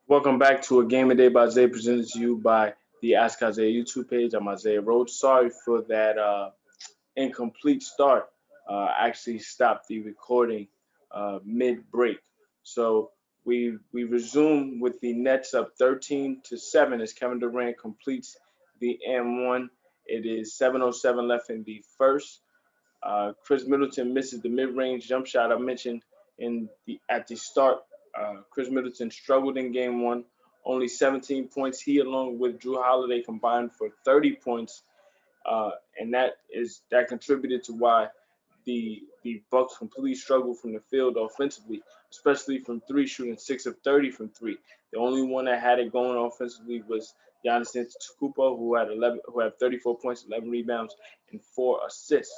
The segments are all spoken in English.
Welcome back to a game a day by Zay, presented to you by the Ask Isaiah YouTube page. I'm Isaiah Roach. Sorry for that incomplete start. Actually stopped the recording mid break. So we resume with the Nets up 13-7 as Kevin Durant completes the M1. It is 7:07 left in the first. Chris Middleton misses the mid-range jump shot I mentioned in the at the start. Chris Middleton struggled in game one, only 17 points. He, along with Drew Holiday, combined for 30 points, and that contributed to why the Bucks completely struggled from the field offensively, especially from three, shooting 6 of 30 from three. The only one that had it going offensively was Giannis Antetokounmpo, who had 34 points, 11 rebounds, and 4 assists.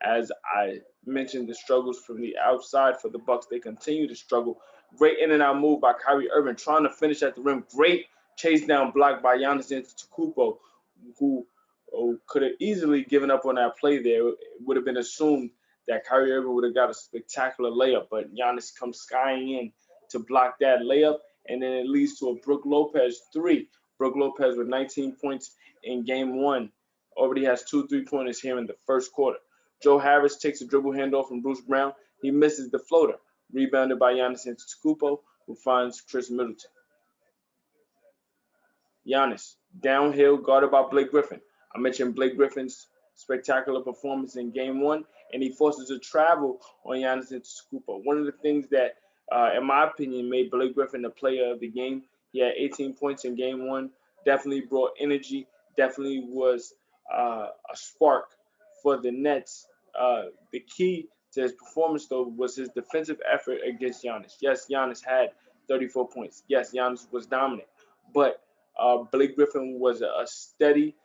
As I mentioned, the struggles from the outside for the Bucks, they continue to struggle. Great in and out move by Kyrie Irving, trying to finish at the rim. Great chase down block by Giannis Antetokounmpo, who could have easily given up on that play there. It would have been assumed that Kyrie Irving would have got a spectacular layup, but Giannis comes skying in to block that layup, and then it leads to a Brook Lopez three. Brook Lopez with 19 points in game one already has 2 3-pointers here in the first quarter. Joe Harris takes a dribble handoff from Bruce Brown. He misses the floater, rebounded by Giannis Antetokounmpo, who finds Chris Middleton. Giannis, downhill, guarded by Blake Griffin. I mentioned Blake Griffin's spectacular performance in game one, and he forces a travel on Giannis Antetokounmpo. One of the things that, in my opinion, made Blake Griffin the player of the game. He had 18 points in game one, definitely brought energy, definitely was a spark for the Nets. The key to his performance, though, was his defensive effort against Giannis. Yes, Giannis had 34 points. Yes, Giannis was dominant, but Blake Griffin was a steady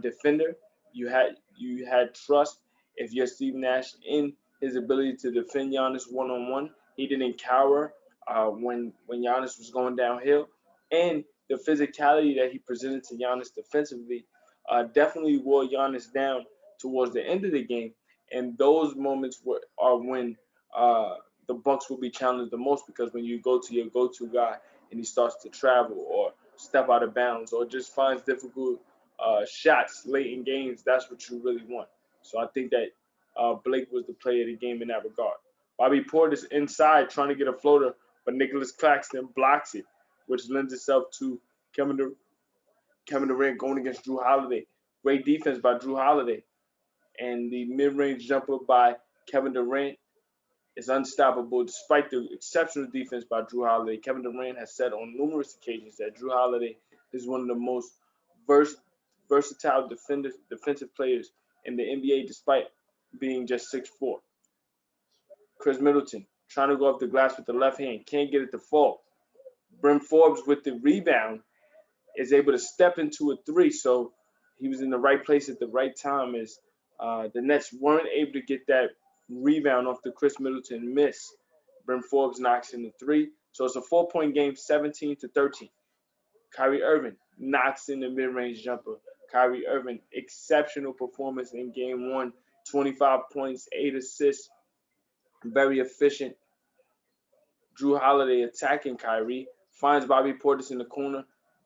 defender. You had trust if you're Steve Nash in his ability to defend Giannis one on one. He didn't cower when Giannis was going downhill, and the physicality that he presented to Giannis defensively definitely wore Giannis down towards the end of the game. And those moments are when the Bucks will be challenged the most, because when you go to your go-to guy and he starts to travel or step out of bounds or just finds difficult shots late in games, that's what you really want. So I think that Blake was the player of the game in that regard. Bobby Portis inside trying to get a floater, but Nicholas Claxton blocks it, which lends itself to Kevin, Dur- Kevin Durant going against Drew Holiday. Great defense by Drew Holiday. And the mid-range jumper by Kevin Durant is unstoppable despite the exceptional defense by Drew Holiday. Kevin Durant has said on numerous occasions that Drew Holiday is one of the most vers- versatile defensive players in the NBA, despite being just 6'4". Chris Middleton trying to go up the glass with the left hand, can't get it to fall. Brim Forbes with the rebound is able to step into a three, so he was in the right place at the right time as the Nets weren't able to get that rebound off the Chris Middleton miss. Brim Forbes knocks in the three, so it's a 4-point game, 17-13. Kyrie Irving knocks in the mid-range jumper. Kyrie Irving, exceptional performance in game one, 25 points, 8 assists, very efficient. Drew Holiday attacking Kyrie, finds Bobby Portis in the corner.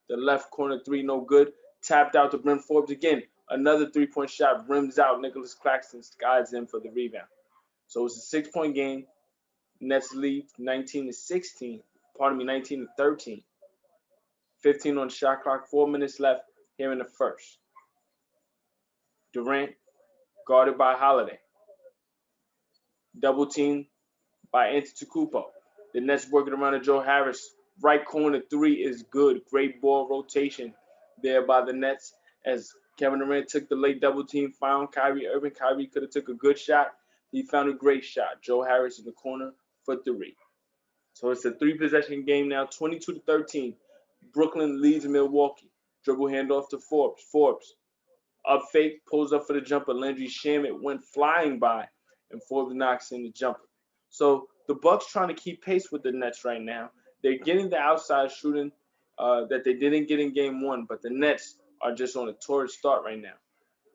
The left corner three, no good. Tapped out to Brim Forbes again. Another 3-point shot, rims out. Nicholas Claxton skies in for the rebound. So it's a 6-point game. Nets lead 19-16. Pardon me, 19-13. 15 on the shot clock, 4 minutes left here in the first. Durant guarded by Holiday. Double team by Antetokounmpo. The Nets working around to Joe Harris. Right corner three is good. Great ball rotation there by the Nets as Kevin Durant took the late double team, found Kyrie Irving. Kyrie could have took a good shot. He found a great shot. Joe Harris in the corner for three. So it's a three-possession game now, 22-13. Brooklyn leads Milwaukee. Dribble handoff to Forbes. Forbes up fake, pulls up for the jumper. Landry Shamet went flying by, and Forbes knocks in the jumper. So the Bucks trying to keep pace with the Nets right now. They're getting the outside shooting that they didn't get in game one, but the Nets are just on a torrid start right now.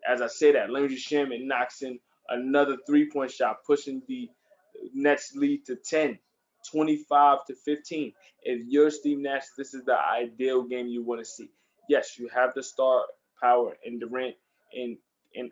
As I say that, Landry Shamet knocks in another 3-point shot, pushing the Nets lead to 10. 25-15. If you're Steve Nash, this is the ideal game you want to see. Yes, you have the star power in Durant and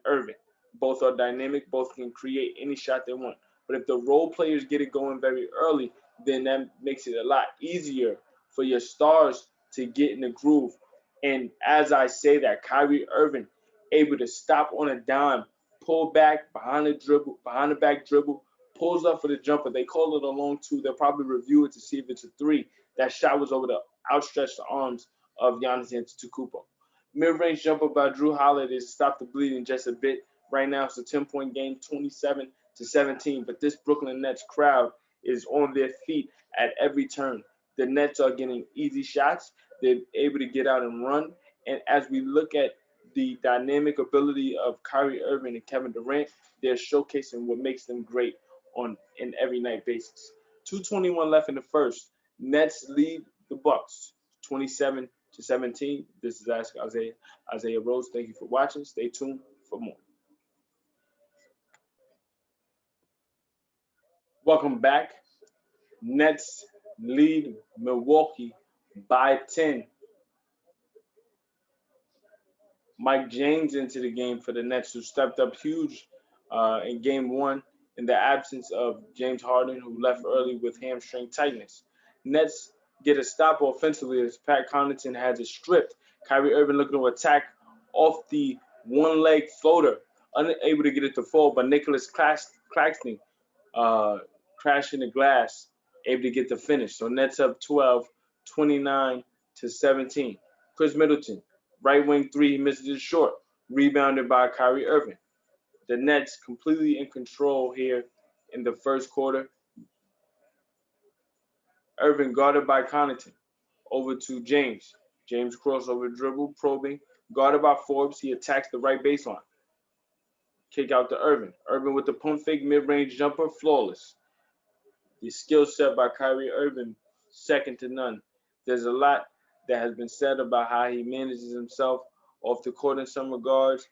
Irving. Both are dynamic. Both can create any shot they want. But if the role players get it going very early, then that makes it a lot easier for your stars to get in the groove. And as I say that, Kyrie Irving able to stop on a dime, pull back behind the dribble, behind the back dribble, pulls up for the jumper. They call it a long two. They'll probably review it to see if it's a three. That shot was over the outstretched arms of Giannis Antetokounmpo. Mid-range jumper by Drew Holiday to stop the bleeding just a bit. Right now it's a 10-point game, 27-17. But this Brooklyn Nets crowd is on their feet at every turn. The Nets are getting easy shots. They're able to get out and run. And as we look at the dynamic ability of Kyrie Irving and Kevin Durant, they're showcasing what makes them great on an every night basis. 2:21 left in the first. Nets lead the Bucks 27-17. This is Ask Isaiah Rose. Thank you for watching. Stay tuned for more. Welcome back. Nets lead Milwaukee by 10. Mike James into the game for the Nets, who stepped up huge in game one in the absence of James Harden, who left early with hamstring tightness. Nets get a stop offensively as Pat Connaughton has it stripped. Kyrie Irving looking to attack off the one-leg floater, unable to get it to fall, but Nicholas Claxton crashing the glass, able to get the finish. So Nets up 12, 29-17. Chris Middleton, right wing three, he misses it short, rebounded by Kyrie Irving. The Nets completely in control here in the first quarter. Irving guarded by Connaughton. Over to James. James crossover dribble, probing. Guarded by Forbes. He attacks the right baseline. Kick out to Irving. Irving with the pump fake mid-range jumper, flawless. The skill set by Kyrie Irving, second to none. There's a lot that has been said about how he manages himself off the court in some regards.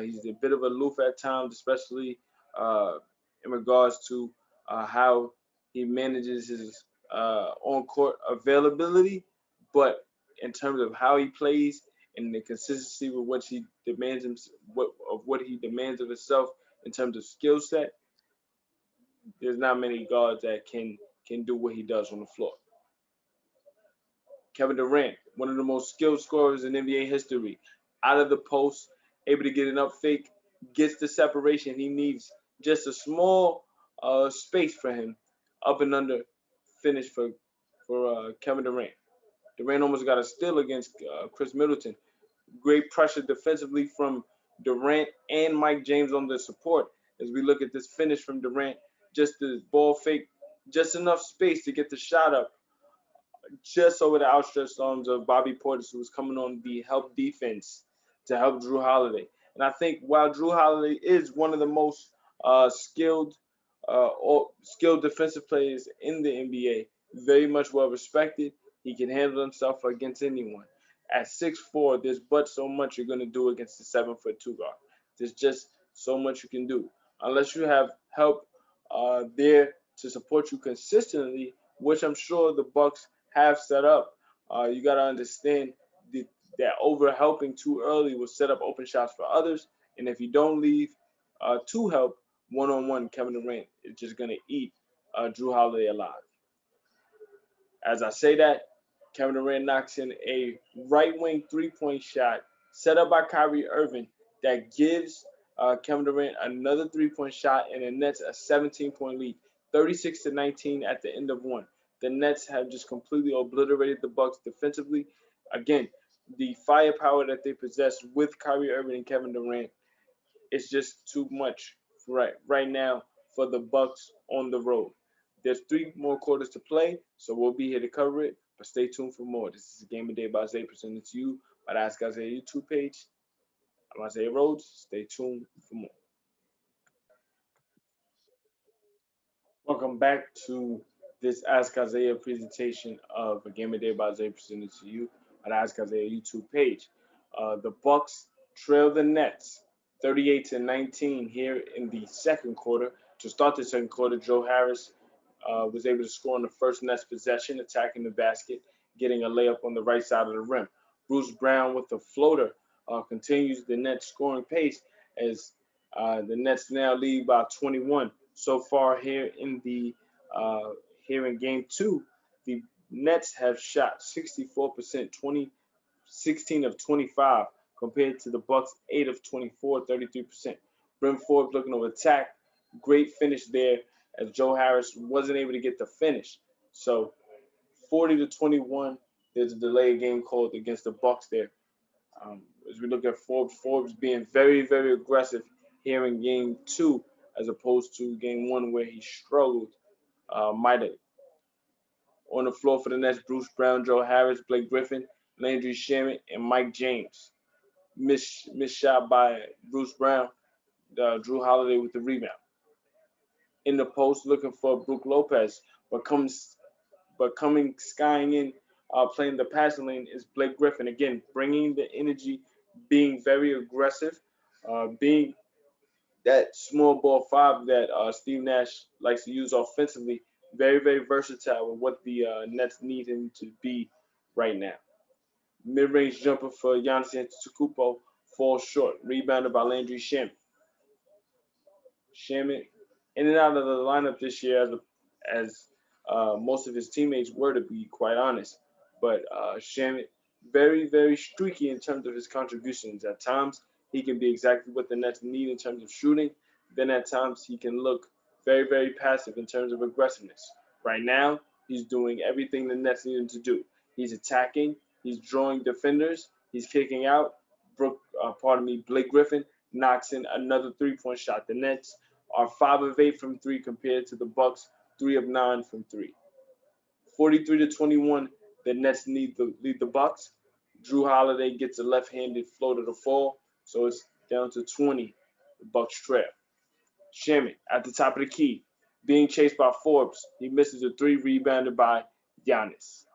He's a bit of a aloof at times, especially in regards to how he manages his on-court availability. But in terms of how he plays and the consistency with what he demands what he demands of himself in terms of skill set, there's not many guards that can do what he does on the floor. Kevin Durant, one of the most skilled scorers in NBA history, out of the post, able to get an up fake, gets the separation he needs. Just a small space for him, up and under finish for Kevin Durant. Durant almost got a steal against Chris Middleton. Great pressure defensively from Durant and Mike James on the support. As we look at this finish from Durant, just the ball fake, just enough space to get the shot up, just over the outstretched arms of Bobby Portis, who was coming on the help defense to help Drew Holiday. And I think while Drew Holiday is one of the most skilled defensive players in the NBA, very much well respected, he can handle himself against anyone. At 6'4", there's but so much you're going to do against the 7'2" guard. There's just so much you can do. Unless you have help there to support you consistently, which I'm sure the Bucks have set up. You got to understand that over helping too early will set up open shots for others. And if you don't leave to help one-on-one, Kevin Durant is just going to eat Drew Holiday alive. As I say that, Kevin Durant knocks in a right wing three-point shot set up by Kyrie Irving that gives Kevin Durant another three-point shot, and the Nets a 17-point lead, 36-19 at the end of one. The Nets have just completely obliterated the Bucks defensively. Again, the firepower that they possess with Kyrie Irving and Kevin Durant is just too much right now for the Bucks on the road. There's 3 more quarters to play, so we'll be here to cover it. But stay tuned for more. This is Game of Day by Isaiah, presented to you by the Ask Isaiah YouTube page. I'm Isaiah Rhodes. Stay tuned for more. Welcome back to this Ask Isaiah presentation of A Game of Day by Isaiah, presented to you by the Ask Isaiah YouTube page. The Bucks trail the Nets 38-19 here in the second quarter. To start the second quarter, Joe Harris was able to score on the first Nets possession, attacking the basket, getting a layup on the right side of the rim. Bruce Brown with the floater continues the Nets scoring pace as the Nets now lead by 21. So far uh, here in game two, the Nets have shot 64%, 16 of 25, compared to the Bucks 8 of 24, 33%. Bryn Forbes looking to attack. Great finish there as Joe Harris wasn't able to get the finish. So 40 to 21, there's a delay game called against the Bucks there. As we look at Forbes being very, very aggressive here in game two, as opposed to game one where he struggled mightily. On the floor for the Nets, Bruce Brown, Joe Harris, Blake Griffin, Landry Shamet, and Mike James. Missed shot by Bruce Brown. Drew Holiday with the rebound. In the post, looking for Brook Lopez, but coming skying in, playing the passing lane is Blake Griffin. Again, bringing the energy, being very aggressive, being that small ball five that Steve Nash likes to use offensively. Very, very versatile with what the Nets need him to be right now. Mid-range jumper for Giannis Antetokounmpo falls short. Rebounded by Landry Shamet. Shamet in and out of the lineup this year as most of his teammates were, to be quite honest. But Shamet, very, very streaky in terms of his contributions. At times, he can be exactly what the Nets need in terms of shooting. Then at times, he can look very, very passive in terms of aggressiveness. Right now, he's doing everything the Nets need him to do. He's attacking. He's drawing defenders. He's kicking out. Blake Griffin knocks in another three-point shot. The Nets are 5 of 8 from three compared to the Bucks 3 of 9 from three. 43 to 21, the Nets lead the Bucks. Drew Holiday gets a left-handed floater to fall, so it's down to 20. The Bucks trail. Shamet at the top of the key, being chased by Forbes. He misses a three, rebounded by Giannis.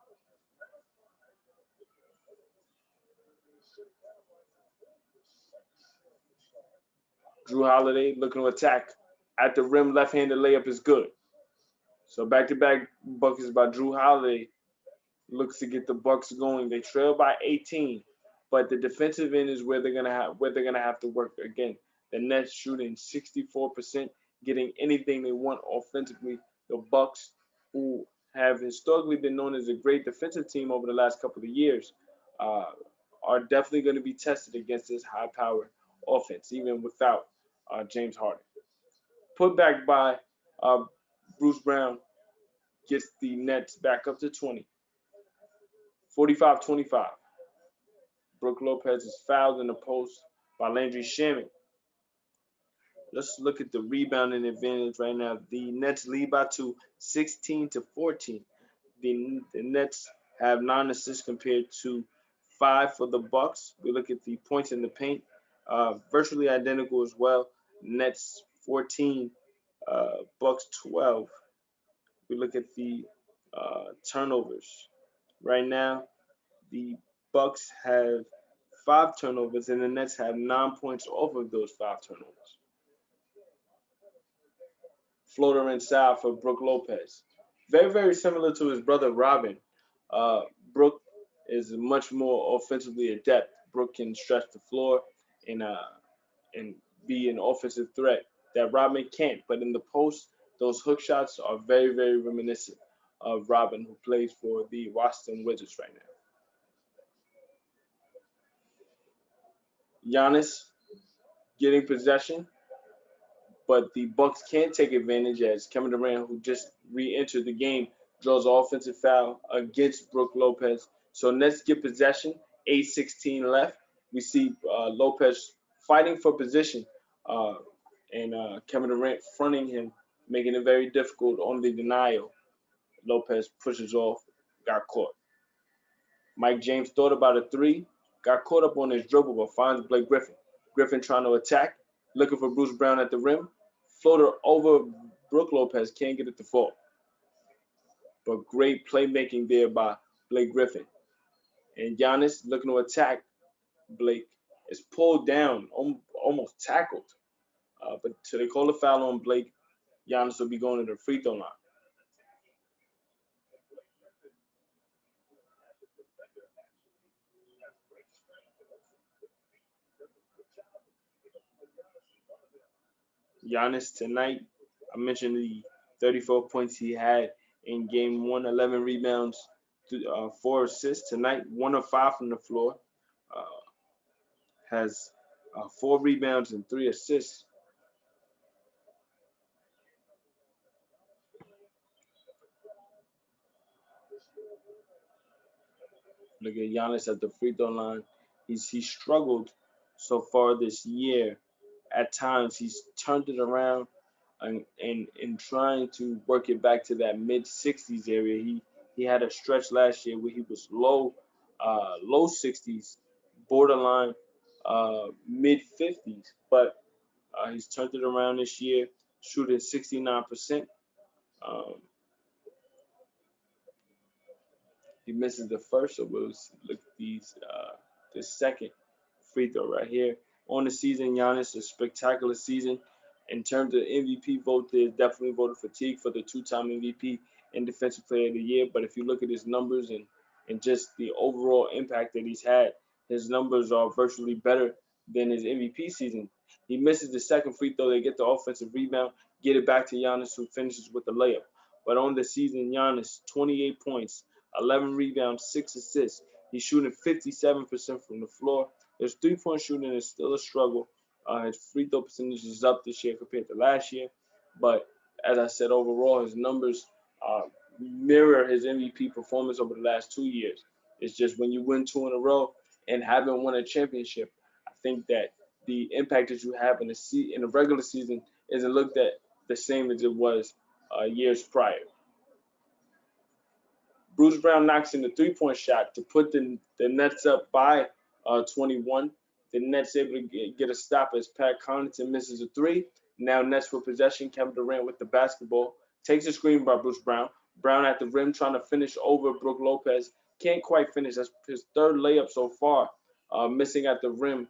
Drew Holiday looking to attack. At the rim, left-handed layup is good. So back-to-back buckets by Drew Holiday looks to get the Bucks going. They trail by 18, but the defensive end is where they're gonna have to work again. The Nets shooting 64%, getting anything they want offensively. The Bucks, who have historically been known as a great defensive team over the last couple of years, uh, are definitely going to be tested against this high-powered offense, even without James Harden. Put back by uh, Bruce Brown gets the Nets back up to 20. 45-25. Brook Lopez is fouled in the post by Landry Shamet. Let's look at the rebounding advantage right now. The Nets lead by 2, 16 to 14. The Nets have 9 assists compared to 5 for the Bucks. We look at the points in the paint, virtually identical as well. Nets 14, Bucks 12. We look at the turnovers. Right now, the Bucks have 5 turnovers, and the Nets have 9 points off of those 5 turnovers. Floater inside for Brook Lopez. Very, very similar to his brother Robin. Uh, Brook is much more offensively adept. Brook can stretch the floor and be an offensive threat that Robin can't. But in the post, those hook shots are very, very reminiscent of Robin, who plays for the Washington Wizards right now. Giannis getting possession, but the Bucks can't take advantage as Kevin Durant, who just re-entered the game, draws an offensive foul against Brook Lopez. So Nets get possession, 8:16 left. We see Lopez fighting for position, uh, and Kevin Durant fronting him, making it very difficult on the denial. Lopez pushes off, got caught. Mike James thought about a three, got caught up on his dribble, but finds Blake Griffin. Griffin trying to attack, looking for Bruce Brown at the rim. Floater over Brook Lopez, can't get it to fall. But great playmaking there by Blake Griffin. And Giannis looking to attack Blake is pulled down, almost tackled. But so they call a foul on Blake. Giannis will be going to the free throw line. Giannis tonight, I mentioned the 34 points he had in game one, 11 rebounds, 4 assists. Tonight, 1 of 5 from the floor, uh, has 4 rebounds and 3 assists. Look at Giannis at the free throw line. He struggled so far this year. At times, he's turned it around and trying to work it back to that mid 60s area. He had a stretch last year where he was low 60s, borderline mid 50s, but he's turned it around this year, shooting 69%. Um, he misses the first, so we'll look at the second free throw right here. On the season, Giannis, a spectacular season. In terms of MVP vote, there's definitely voter fatigue for the two-time MVP and Defensive Player of the Year. But if you look at his numbers and just the overall impact that he's had, his numbers are virtually better than his MVP season. He misses the second free throw. They get the offensive rebound, get it back to Giannis, who finishes with the layup. But on the season, Giannis, 28 points, 11 rebounds, 6 assists. He's shooting 57% from the floor. His three-point shooting is still a struggle. His free throw percentage is up this year compared to last year. But as I said, overall, his numbers uh, mirror his MVP performance over the last 2 years. It's just when you win two in a row and haven't won a championship, I think that the impact that you have in the regular season isn't looked at the same as it was years prior. Bruce Brown knocks in the three-point shot to put the Nets up by 21. The Nets able to get a stop as Pat Connaughton misses a three. Now Nets with possession. Kevin Durant with the basketball. Takes a screen by Bruce Brown. Brown at the rim trying to finish over Brook Lopez. Can't quite finish. That's his third layup so far. Missing at the rim,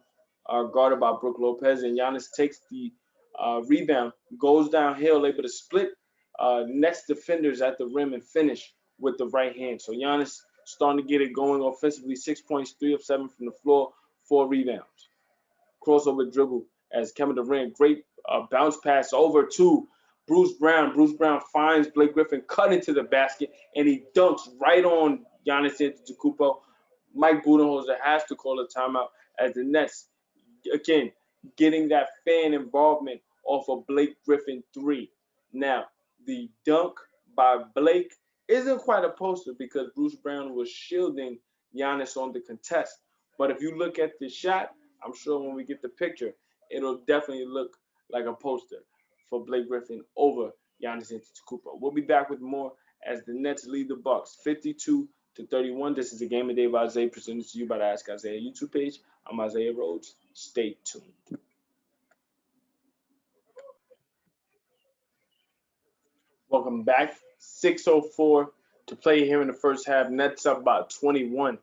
guarded by Brook Lopez. And Giannis takes the rebound, goes downhill, able to split next defenders at the rim and finish with the right hand. So Giannis starting to get it going offensively. 6 points, 3 of 7 from the floor, 4 rebounds. Crossover dribble as Kevin Durant, great bounce pass over to Bruce Brown. Bruce Brown finds Blake Griffin, cut into the basket, and he dunks right on Giannis Antetokounmpo. Mike Budenholzer has to call a timeout as the Nets, again, getting that fan involvement off of Blake Griffin three. Now, the dunk by Blake isn't quite a poster because Bruce Brown was shielding Giannis on the contest. But if you look at the shot, I'm sure when we get the picture, it'll definitely look like a poster for Blake Griffin over Giannis Antetokounmpo. We'll be back with more as the Nets lead the Bucks 52-31. This is the Game of the Day by Isaiah, presented to you by the Ask Isaiah YouTube page. I'm Isaiah Rhodes. Stay tuned. Welcome back. 6:04 to play here in the first half. Nets up by 21.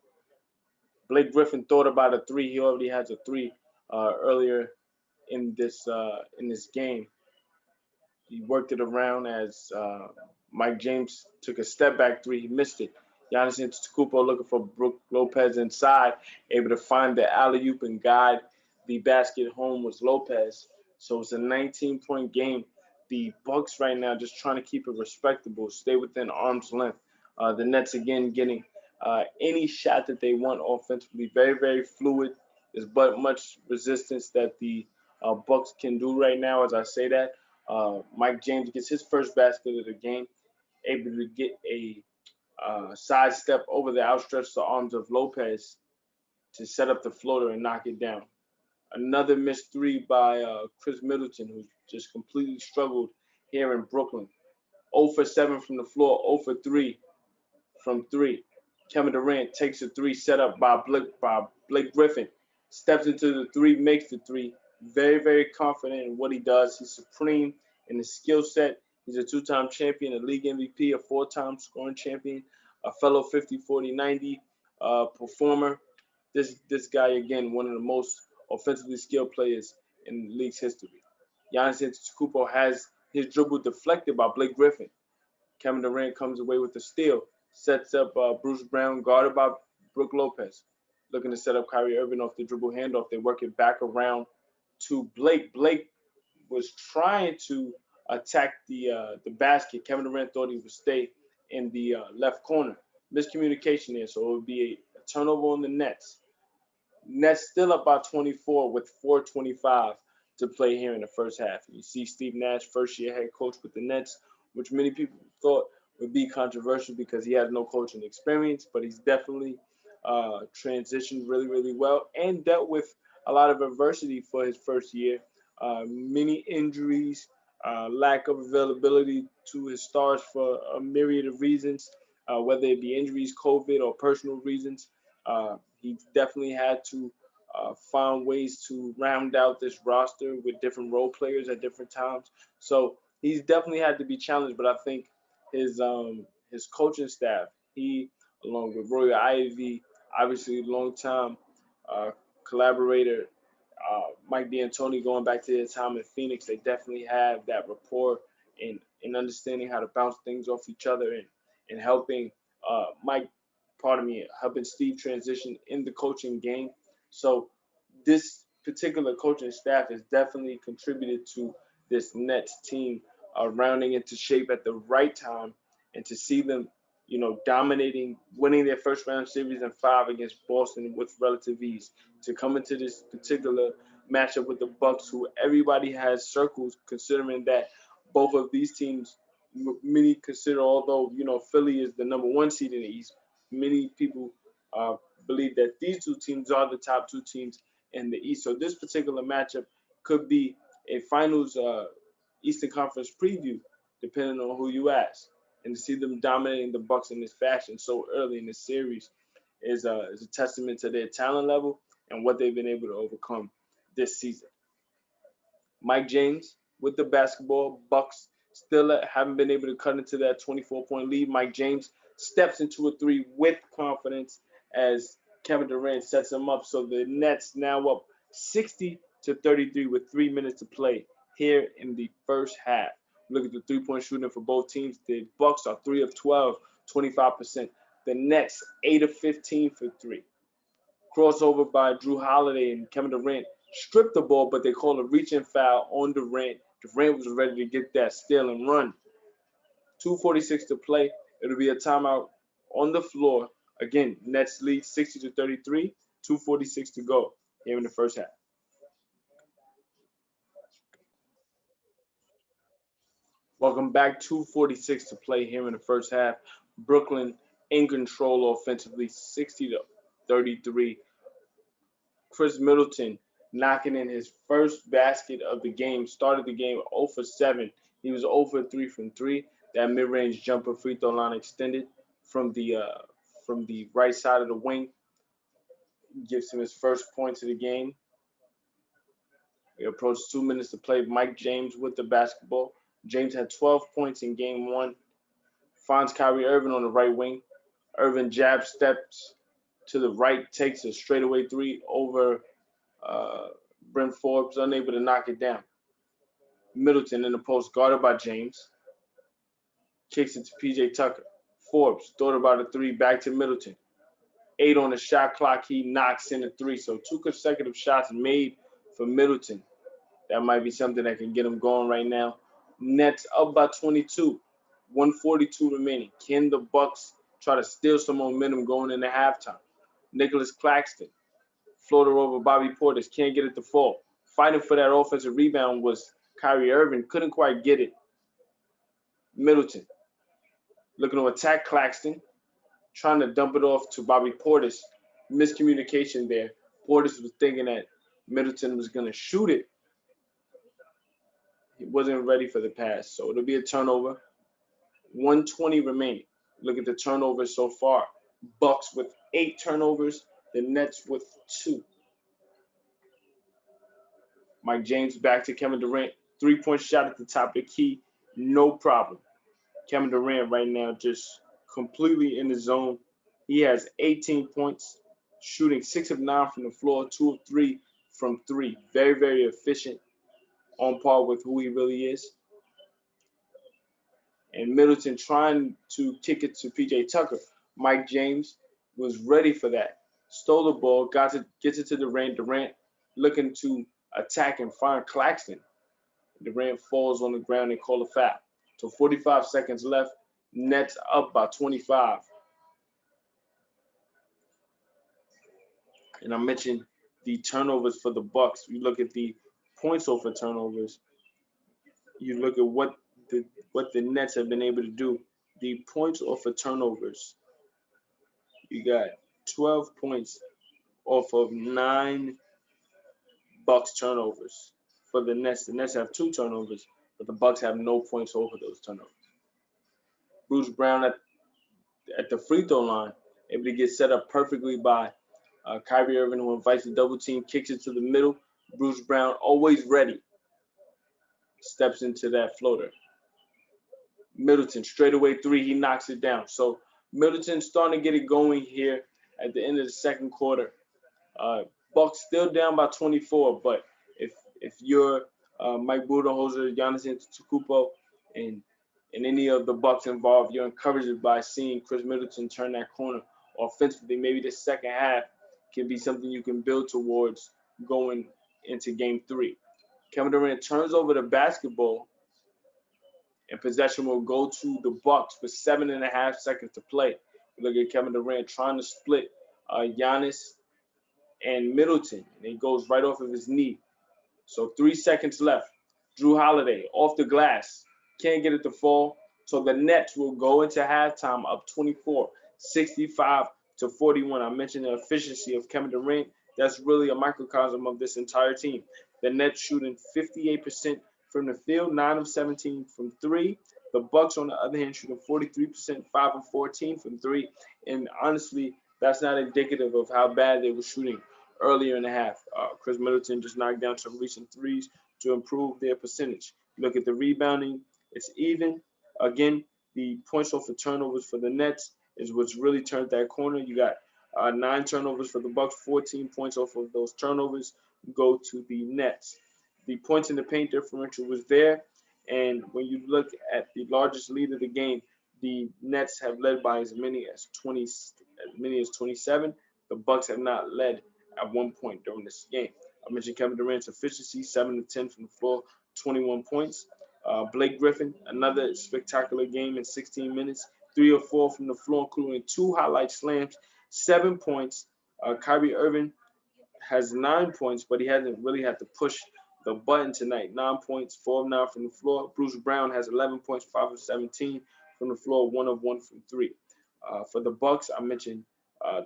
Blake Griffin thought about a three. He already has a three earlier in this game. He worked it around as Mike James took a step back three. He missed it. Giannis Antetokounmpo looking for Brook Lopez inside, able to find the alley-oop and guide the basket home was Lopez. So it's a 19-point game. The Bucks right now just trying to keep it respectable, stay within arm's length. The Nets again getting any shot that they want offensively, very very fluid. There's but much resistance that the Bucks can do right now. As I say that, Mike James gets his first basket of the game, able to get a sidestep over the outstretched arms of Lopez to set up the floater and knock it down. Another missed three by Chris Middleton, who just completely struggled here in Brooklyn. 0 for 7 from the floor, 0 for 3 from 3. Kevin Durant takes a three set up by Blake Griffin. Steps into the three, makes the three. Very, very confident in what he does. He's supreme in his skill set. He's a two-time champion, a league MVP, a four-time scoring champion, a fellow 50, 40, 90 performer. This guy, again, one of the most offensively skilled players in the league's history. Giannis Antetokounmpo has his dribble deflected by Blake Griffin. Kevin Durant comes away with the steal, sets up Bruce Brown, guarded by Brook Lopez. looking to set up Kyrie Irving off the dribble handoff. They work it back around to Blake. Blake was trying to attack the basket. Kevin Durant thought he would stay in the left corner. Miscommunication there, so it would be a turnover on the Nets. Nets still up by 24 with 4:25 to play here in the first half. You see Steve Nash, first year head coach with the Nets, which many people thought would be controversial because he has no coaching experience, but he's definitely transitioned really, really well and dealt with a lot of adversity for his first year. Many injuries, lack of availability to his stars for a myriad of reasons, whether it be injuries, COVID, or personal reasons. He definitely had to find ways to round out this roster with different role players at different times. So he's definitely had to be challenged. But I think his coaching staff, he along with Roy Ivy, obviously long-time uh, collaborator, Mike D'Antoni, going back to their time in Phoenix, they definitely have that rapport in understanding how to bounce things off each other and helping Mike, pardon me, helping Steve transition in the coaching game. So this particular coaching staff has definitely contributed to this Nets team rounding into shape at the right time, and to see them, dominating, winning their first round series in 5 against Boston with relative ease, to come into this particular matchup with the Bucks, who everybody has circles, considering that both of these teams, many consider, although Philly is the number 1 seed in the East, many people uh, believe that these two teams are the top 2 teams in the East. So this particular matchup could be a finals Eastern Conference preview, depending on who you ask. And to see them dominating the Bucks in this fashion so early in the series is a testament to their talent level and what they've been able to overcome this season. Mike James with the basketball. Bucks still haven't been able to cut into that 24-point lead. Mike James steps into a 3 with confidence as Kevin Durant sets him up. So the Nets now up 60-33 with 3 minutes to play here in the first half. Look at the 3-point shooting for both teams. The Bucks are 3 of 12, 25%. The Nets 8 of 15 for 3. Crossover by Drew Holiday and Kevin Durant stripped the ball, but they called a reaching foul on Durant. Durant was ready to get that steal and run. 2:46 to play. It'll be a timeout on the floor. Again, Nets lead 60-33. 2:46 to go here in the first half. Welcome back. 2:46 to play here in the first half. Brooklyn in control offensively, 60-33. Chris Middleton knocking in his first basket of the game. Started the game 0 for 7. He was 0 for 3 from 3. That mid-range jumper, free throw line extended from the right side of the wing. Gives him his first points of the game. We approach 2 minutes to play. Mike James with the basketball. James had 12 points in game 1. Finds Kyrie Irving on the right wing. Irving jab steps to the right, takes a straightaway 3 over Bryn Forbes, unable to knock it down. Middleton in the post, guarded by James. Kicks it to PJ Tucker. Forbes thought about a 3, back to Middleton. 8 on the shot clock, he knocks in a 3. So 2 consecutive shots made for Middleton. That might be something that can get him going right now. Nets up by 22. 142 remaining. Can the Bucks try to steal some momentum going into halftime? Nicholas Claxton, floater over Bobby Portis, can't get it to fall. Fighting for that offensive rebound was Kyrie Irving, couldn't quite get it. Middleton looking to attack Claxton, trying to dump it off to Bobby Portis. Miscommunication there. Portis was thinking that Middleton was going to shoot it. He wasn't ready for the pass, so it'll be a turnover. 120 remaining. Look at the turnovers so far. Bucks with 8 turnovers, the Nets with 2. Mike James back to Kevin Durant. 3-point shot at the top of the key. No problem. Kevin Durant right now just completely in the zone. He has 18 points, shooting 6 of 9 from the floor, 2 of 3 from 3. Very, very efficient, on par with who he really is. And Middleton trying to kick it to PJ Tucker. Mike James was ready for that. stole the ball, gets it to Durant. Durant looking to attack and find Claxton. Durant falls on the ground and call a foul. So 45 seconds left. Nets up by 25. And I mentioned the turnovers for the Bucks. You look at the points off of turnovers. You look at what the Nets have been able to do. The points off of turnovers. You got 12 points off of 9 Bucks turnovers for the Nets. The Nets have 2 turnovers, but the Bucks have no points over those turnovers. Bruce Brown at the free throw line, able to get set up perfectly by Kyrie Irving, who invites the double team, kicks it to the middle. Bruce Brown, always ready, steps into that floater. Middleton, straightaway 3, he knocks it down. So Middleton's starting to get it going here at the end of the second quarter. Bucks still down by 24, but if you're Mike Budenholzer, Giannis Antetokounmpo, and any of the Bucks involved, you're encouraged by seeing Chris Middleton turn that corner offensively. Maybe the second half can be something you can build towards going into Game 3. Kevin Durant turns over the basketball, and possession will go to the Bucks with 7.5 seconds to play. You look at Kevin Durant trying to split Giannis and Middleton, and he goes right off of his knee. So 3 seconds left. Drew Holiday off the glass. Can't get it to fall. So the Nets will go into halftime up 24, 65 to 41. I mentioned the efficiency of Kevin Durant. That's really a microcosm of this entire team. The Nets shooting 58% from the field, 9 of 17 from 3. The Bucks, on the other hand, shooting 43%, 5 of 14 from 3. And honestly, that's not indicative of how bad they were shooting earlier in the half. Chris Middleton just knocked down some recent threes to improve their percentage. Look at the rebounding. It's even. Again, the points off of turnovers for the Nets is what's really turned that corner. You got 9 turnovers for the Bucks, 14 points off of those turnovers go to the Nets. The points in the paint differential was there, and when you look at the largest lead of the game, the Nets have led by as many as 27. The Bucks have not led at one point during this game. I mentioned Kevin Durant's efficiency, 7 of 10 from the floor, 21 points. Blake Griffin, another spectacular game in 16 minutes, 3 of 4 from the floor, including 2 highlight slams, 7 points. Kyrie Irving has 9 points, but he hasn't really had to push the button tonight. 9 points, 4 of 9 from the floor. Bruce Brown has 11 points, 5 of 17 from the floor, 1 of 1 from 3. For the Bucks, I mentioned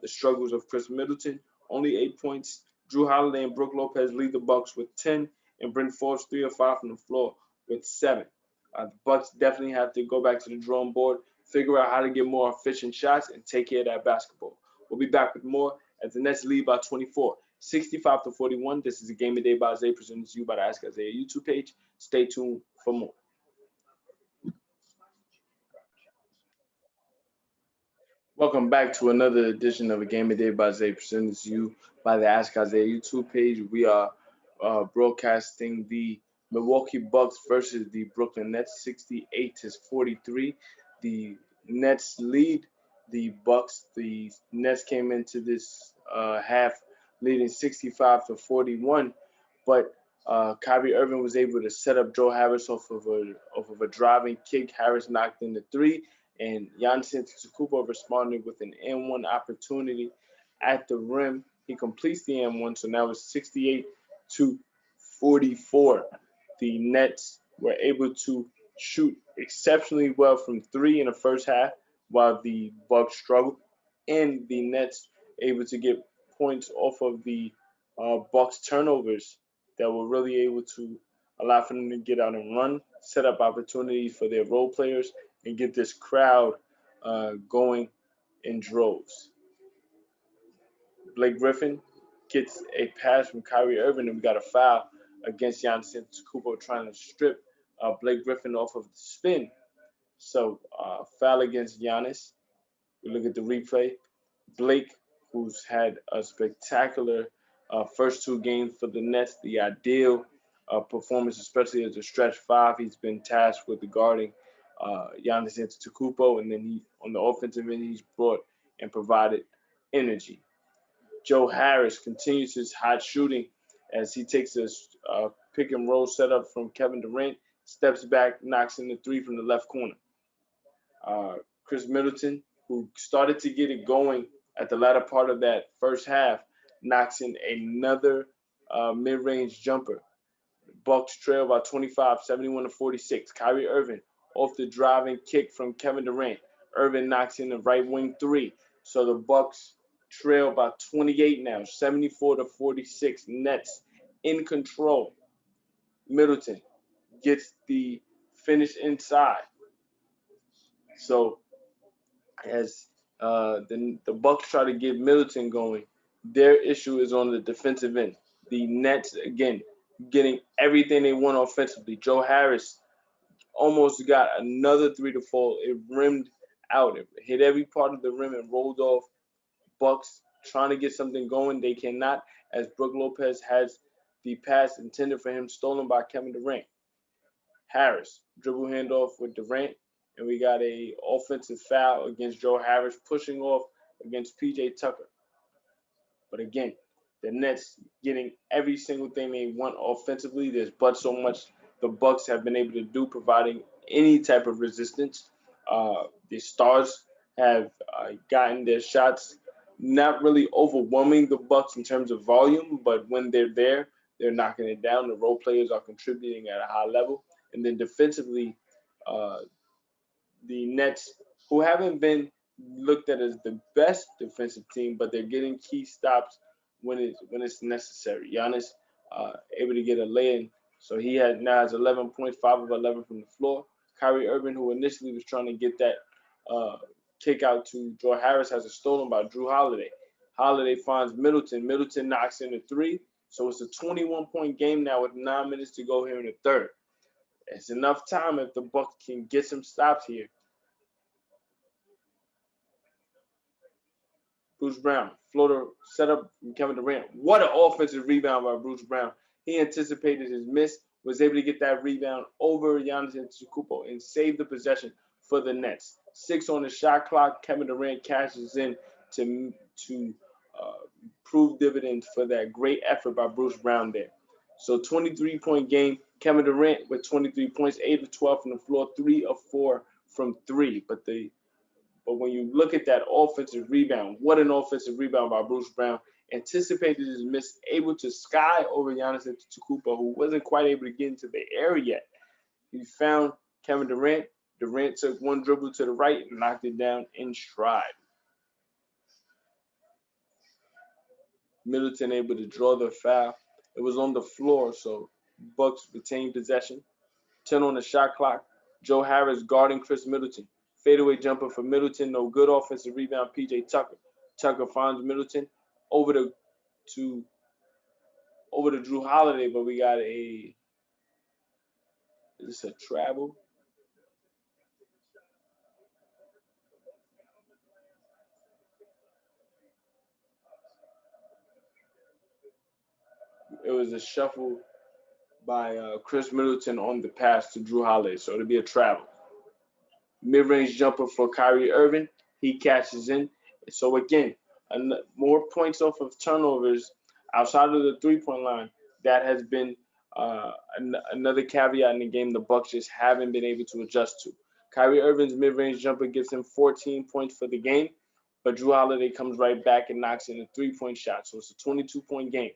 the struggles of Chris Middleton, only 8 points. Drew Holiday and Brook Lopez lead the Bucks with 10, and Bryn Forbes 3 of 5 from the floor with 7. The Bucks definitely have to go back to the drawing board, figure out how to get more efficient shots, and take care of that basketball. We'll be back with more as the Nets lead by 24, 65 to 41. This is a Game of Day by Isaiah, presented to you by the Ask Isaiah YouTube page. Stay tuned for more. Welcome back to another edition of a Game of Day by Isaiah, presented to you by the Ask Isaiah YouTube page. We are broadcasting the Milwaukee Bucks versus the Brooklyn Nets, 68 to 43. The Nets lead the Bucks. The Nets came into this half leading 65 to 41, but Kyrie Irving was able to set up Joe Harris off of a driving kick. Harris knocked in the 3, and Giannis Antetokounmpo responded with an N1 opportunity at the rim. He completes the N1, so now it's 68 to 44. The Nets were able to shoot exceptionally well from 3 in the first half, while the Bucks struggled, and the Nets able to get points off of the Bucks turnovers that were really able to allow for them to get out and run, set up opportunities for their role players, and get this crowd going in droves. Blake Griffin gets a pass from Kyrie Irving, and we got a foul against Giannis Antetokounmpo trying to strip Blake Griffin off of the spin. So foul against Giannis. We look at the replay. Blake, who's had a spectacular first 2 games for the Nets, the ideal performance, especially as a stretch 5. He's been tasked with guarding Giannis Antetokounmpo, and then he on the offensive end, he's brought and provided energy. Joe Harris continues his hot shooting as he takes a pick and roll setup from Kevin Durant, steps back, knocks in the three from the left corner. Chris Middleton, who started to get it going at the latter part of that first half, knocks in another mid-range jumper. Bucks trail by 25, 71-46. Kyrie Irving off the driving kick from Kevin Durant. Irving knocks in the right wing three. So the Bucks trail by 28 now, 74-46. Nets in control. Middleton gets the finish inside. So as the Bucks try to get Middleton going, their issue is on the defensive end. The Nets, again, getting everything they want offensively. Joe Harris almost got another three to fall. It rimmed out. It hit every part of the rim and rolled off. Bucks trying to get something going. They cannot, as Brook Lopez has the pass intended for him stolen by Kevin Durant. Harris, dribble handoff with Durant, and we got a offensive foul against Joe Harris, pushing off against PJ Tucker. But again, the Nets getting every single thing they want offensively. There's but so much the Bucks have been able to do, providing any type of resistance. The Stars have gotten their shots, not really overwhelming the Bucks in terms of volume, but when they're there, they're knocking it down. The role players are contributing at a high level. And then defensively, the Nets, who haven't been looked at as the best defensive team, but they're getting key stops when it's necessary. Giannis able to get a lay-in, so he now has 11 points, 5 of 11 from the floor. Kyrie Irving, who initially was trying to get that kick out to Joe Harris, has it stolen by Drew Holiday. Holiday finds Middleton. Middleton knocks in a three, so it's a 21-point game now with 9 minutes to go here in the third. It's enough time if the Bucks can get some stops here. Bruce Brown, floater set up from Kevin Durant. What an offensive rebound by Bruce Brown. He anticipated his miss, was able to get that rebound over Giannis Antetokounmpo and save the possession for the Nets. 6 on the shot clock. Kevin Durant cashes in to prove dividends for that great effort by Bruce Brown there. So 23-point game. Kevin Durant with 23 points, 8 of 12 from the floor, 3 of 4 from 3. But when you look at that offensive rebound, what an offensive rebound by Bruce Brown. Anticipated his miss, able to sky over Giannis Antetokounmpo, who wasn't quite able to get into the air yet. He found Kevin Durant. Durant took one dribble to the right and knocked it down in stride. Middleton able to draw the foul. It was on the floor, so Bucks retained possession. 10 on the shot clock. Joe Harris guarding Chris Middleton. Fadeaway jumper for Middleton. No good offensive rebound. PJ Tucker. Tucker finds Middleton over to Drew Holiday, but we got is this a travel? It was a shuffle by Chris Middleton on the pass to Drew Holiday, so it'll be a travel. Mid-range jumper for Kyrie Irving. He catches in. So again, more points off of turnovers outside of the three-point line. That has been another caveat in the game the Bucks just haven't been able to adjust to. Kyrie Irving's mid-range jumper gives him 14 points for the game, but Drew Holiday comes right back and knocks in a three-point shot. So it's a 22-point game.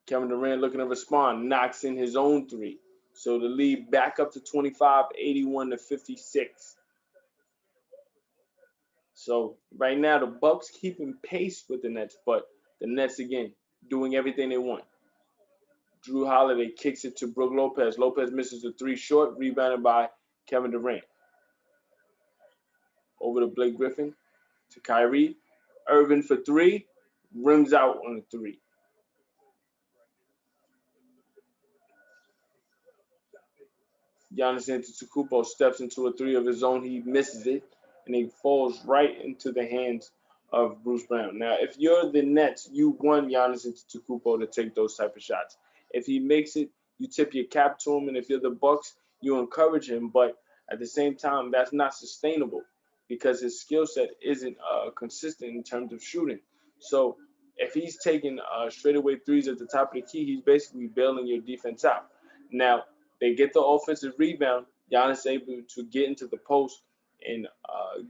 Kevin Durant looking to respond, knocks in his own three. So the lead back up to 25, 81-56. So right now the Bucks keeping pace with the Nets, but the Nets again doing everything they want. Drew Holiday kicks it to Brook Lopez. Lopez misses the three short, rebounded by Kevin Durant. Over to Blake Griffin, to Kyrie. Irving for three, rims out on the three. Giannis Antetokounmpo steps into a three of his own. He misses it, and he falls right into the hands of Bruce Brown. Now, if you're the Nets, you want Giannis Antetokounmpo to take those type of shots. If he makes it, you tip your cap to him, and if you're the Bucks, you encourage him. But at the same time, that's not sustainable. because his skill set isn't consistent in terms of shooting. So if he's taking straightaway threes at the top of the key, he's basically bailing your defense out. Now they get the offensive rebound. Giannis able to get into the post and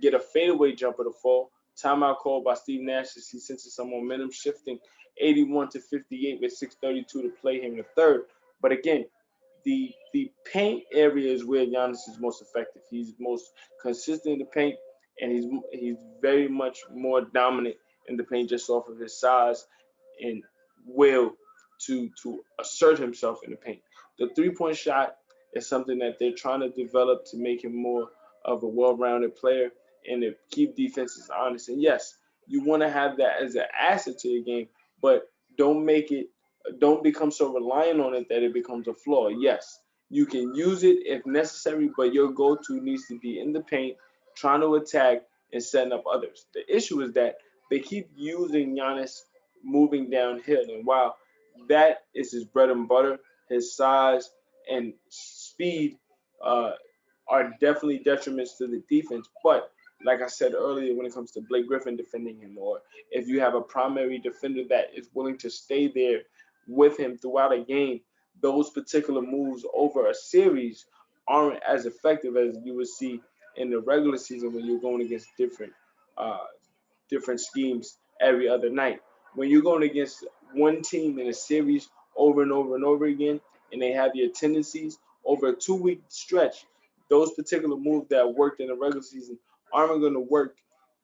get a fadeaway jumper to fall. Timeout called by Steve Nash as he senses some momentum, shifting 81 to 58 with 6:32 to play here in the third. But again, the paint area is where Giannis is most effective. He's most consistent in the paint, and he's very much more dominant in the paint just off of his size and will to assert himself in the paint. The 3-point shot is something that they're trying to develop to make him more of a well-rounded player and to keep defenses honest. And yes, you want to have that as an asset to your game, but don't become so reliant on it that it becomes a flaw. Yes, you can use it if necessary, but your go-to needs to be in the paint, trying to attack and setting up others. The issue is that they keep using Giannis moving downhill, and while that is his bread and butter, his size and speed uh, are definitely detriments to the defense. But like I said earlier, when it comes to Blake Griffin defending him, or if you have a primary defender that is willing to stay there with him throughout a game, those particular moves over a series aren't as effective as you would see in the regular season when you're going against uh, different schemes every other night. When you're going against one team in a series over and over and over again, and they have your tendencies over a 2-week stretch, those particular moves that worked in the regular season aren't going to work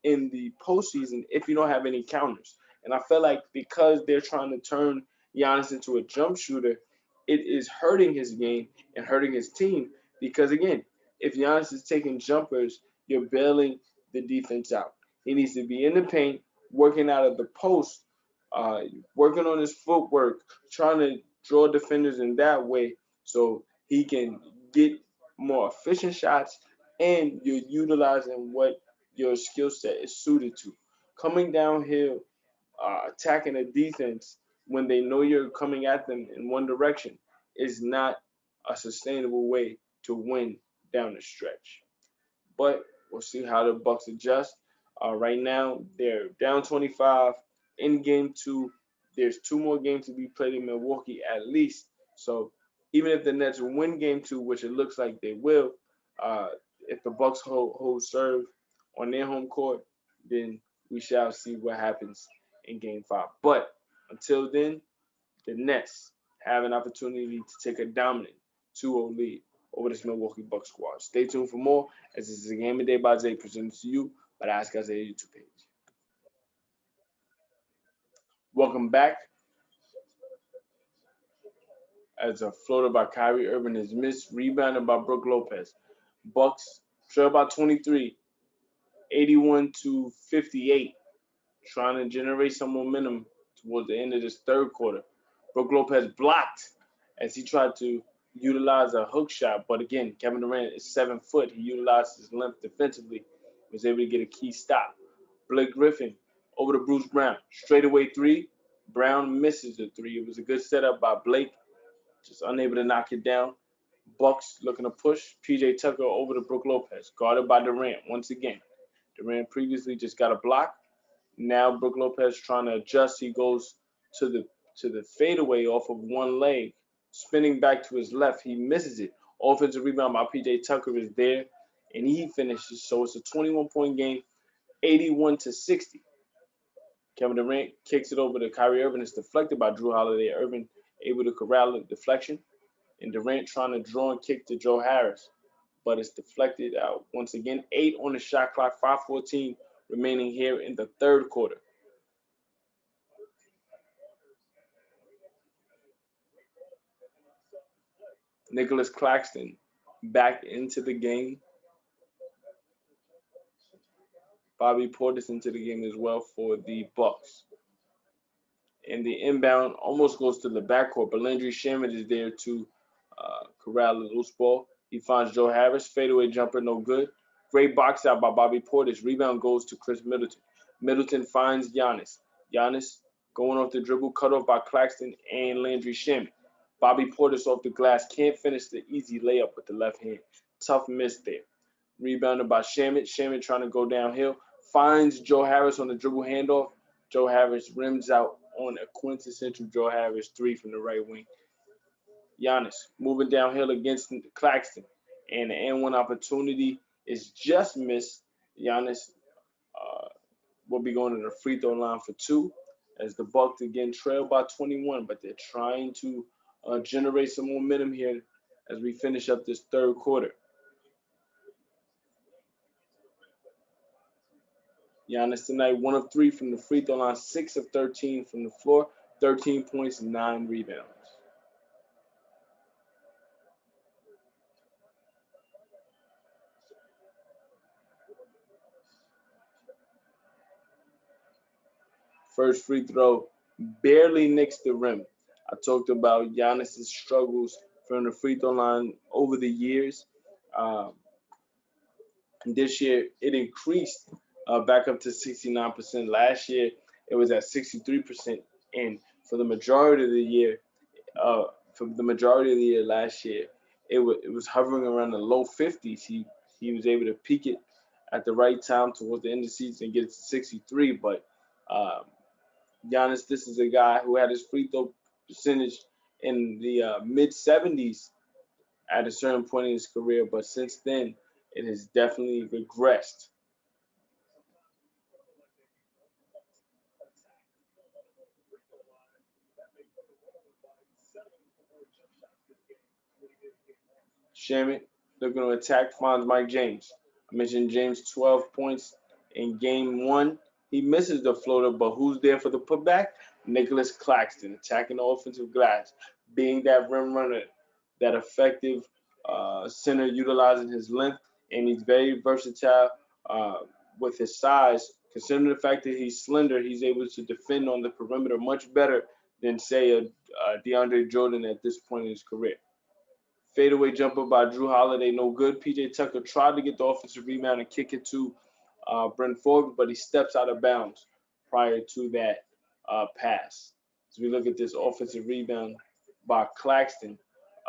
in the postseason if you don't have any counters. And I feel like because they're trying to turn Giannis into a jump shooter, it is hurting his game and hurting his team because, again, if Giannis is taking jumpers, you're bailing the defense out. He needs to be in the paint, working out of the post, uh, working on his footwork, trying to draw defenders in that way so he can get more efficient shots and you're utilizing what your skill set is suited to. Coming downhill, attacking a defense when they know you're coming at them in one direction is not a sustainable way to win down the stretch. But we'll see how the Bucks adjust. Right now, they're down 25 in game two. There's two more games to be played in Milwaukee at least. So even if the Nets win game two, which it looks like they will, uh, if the Bucks hold serve on their home court, then we shall see what happens in game five. But until then, the Nets have an opportunity to take a dominant 2-0 lead over this Milwaukee Bucks squad. Stay tuned for more as this is a Game of Day by Zay presented to you by the Ask Isaiah YouTube page. Welcome back. As a floater by Kyrie Irving is missed, rebounded by Brook Lopez. Bucks trail by 23, 81 to 58, trying to generate some momentum towards the end of this third quarter. Brook Lopez blocked as he tried to utilize a hook shot, but again, Kevin Durant is 7 foot. He utilized his length defensively, was able to get a key stop. Blake Griffin over to Bruce Brown, straightaway three. Brown misses the three. It was a good setup by Blake, just unable to knock it down. Bucks looking to push. PJ Tucker over to Brook Lopez, guarded by Durant once again. Durant previously just got a block. Now Brook Lopez trying to adjust. He goes to the fadeaway off of one leg, spinning back to his left. He misses it. Offensive rebound by PJ Tucker is there, and he finishes. So it's a 21-point game, 81 to 60. Kevin Durant kicks it over to Kyrie Irving. It's deflected by Drew Holiday. Irving able to corral the deflection, and Durant trying to draw and kick to Joe Harris, but it's deflected out once again. 8 on the shot clock, 5:14 remaining here in the third quarter. Nicholas Claxton back into the game. Bobby Portis into the game as well for the Bucks. And the inbound almost goes to the backcourt, but Landry Shamet is there to corral the loose ball. He finds Joe Harris, fadeaway jumper, no good. Great box out by Bobby Portis. Rebound goes to Chris Middleton. Middleton finds Giannis. Giannis going off the dribble, cut off by Claxton and Landry Shamet. Bobby Portis off the glass, can't finish the easy layup with the left hand. Tough miss there. Rebounded by Shamit. Shamit trying to go downhill. Finds Joe Harris on the dribble handoff. Joe Harris rims out on a quintessential Joe Harris 3 from the right wing. Giannis moving downhill against Claxton. And the N1 opportunity is just missed. Giannis will be going to the free throw line for 2 as the Bucks again trail by 21, but they're trying to generate some momentum here as we finish up this third quarter. Giannis tonight 1 of 3 from the free throw line, 6 of 13 from the floor, 13 points, 9 rebounds. First free throw barely nicks the rim. I talked about Giannis's struggles from the free throw line over the years. This year, it increased back up to 69%. Last year, it was at 63%. And for the majority of the year, last year, it was hovering around the low 50s. He was able to peak it at the right time towards the end of the season and get it to 63. But Giannis, this is a guy who had his free throw percentage in the mid 70s at a certain point in his career, but since then, it has definitely regressed. Shamit looking to attack, finds Mike James. I mentioned James 12 points in game 1. He misses the floater, but who's there for the putback? Nicholas Claxton attacking the offensive glass, being that rim runner, that effective center utilizing his length, and he's very versatile with his size. Considering the fact that he's slender, he's able to defend on the perimeter much better than, say, a DeAndre Jordan at this point in his career. Fadeaway jumper by Drew Holiday, no good. PJ Tucker tried to get the offensive rebound and kick it to Brent Forbes, but he steps out of bounds prior to that pass. As we look at this offensive rebound by Claxton,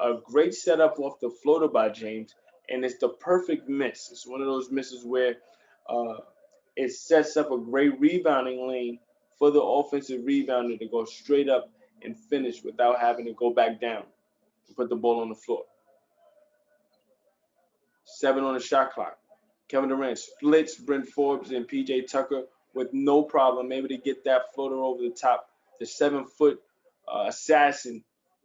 a great setup off the floater by James, and it's the perfect miss. It's one of those misses where it sets up a great rebounding lane for the offensive rebounder to go straight up and finish without having to go back down and put the ball on the floor. 7 on the shot clock. Kevin Durant splits Brent Forbes and PJ Tucker with no problem, able to get that floater over the top. The 7-foot assassin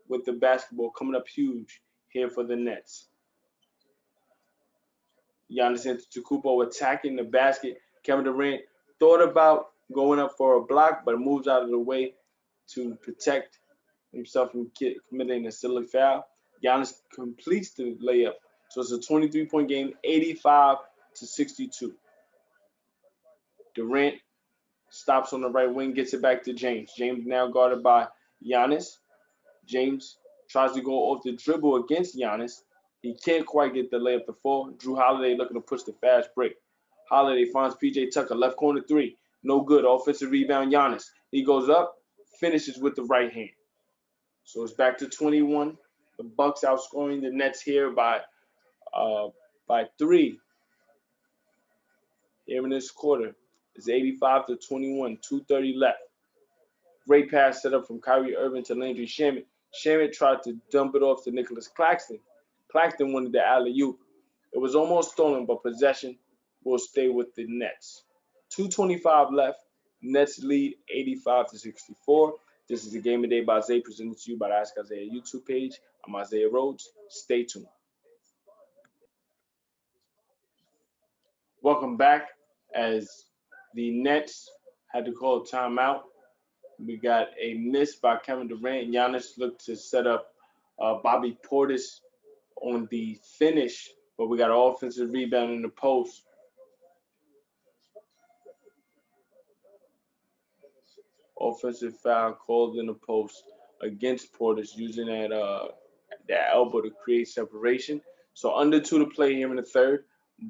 with the basketball coming up huge here for the Nets. Giannis Antetokounmpo attacking the basket. Kevin Durant thought about going up for a block, but moves out of the way to protect himself from committing a silly foul. Giannis completes the layup. So it's a 23-point game, 85-62. Durant stops on the right wing, gets it back to James. James now guarded by Giannis. James tries to go off the dribble against Giannis. He can't quite get the layup to fall. Drew Holiday looking to push the fast break. Holiday finds PJ Tucker, left corner 3. No good. Offensive rebound, Giannis. He goes up, finishes with the right hand. So it's back to 21. The Bucks outscoring the Nets here by 3 here in this quarter. It's 85-21, 2:30 left. Great pass set up from Kyrie Irving to Landry Shamet. Shamet tried to dump it off to Nicholas Claxton. Claxton wanted the alley-oop. It was almost stolen, but possession will stay with the Nets. 2:25 left. Nets lead 85-64. This is the Game of the Day by Isaiah, presented to you by the Ask Isaiah YouTube page. I'm Isaiah Rhodes. Stay tuned. Welcome back. As the Nets had to call a timeout, we got a miss by Kevin Durant. Giannis looked to set up Bobby Portis on the finish, but we got an offensive rebound in the post. Offensive foul called in the post against Portis, using that elbow to create separation. So under 2 to play here in the third.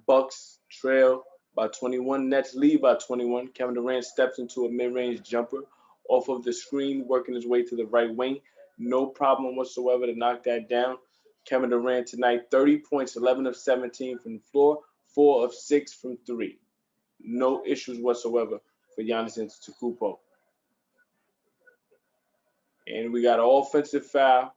Bucks trail by 21. Nets lead by 21. Kevin Durant steps into a mid-range jumper off of the screen, working his way to the right wing. No problem whatsoever to knock that down. Kevin Durant tonight, 30 points, 11 of 17 from the floor, 4 of 6 from 3. No issues whatsoever for Giannis Antetokounmpo. And we got an offensive foul.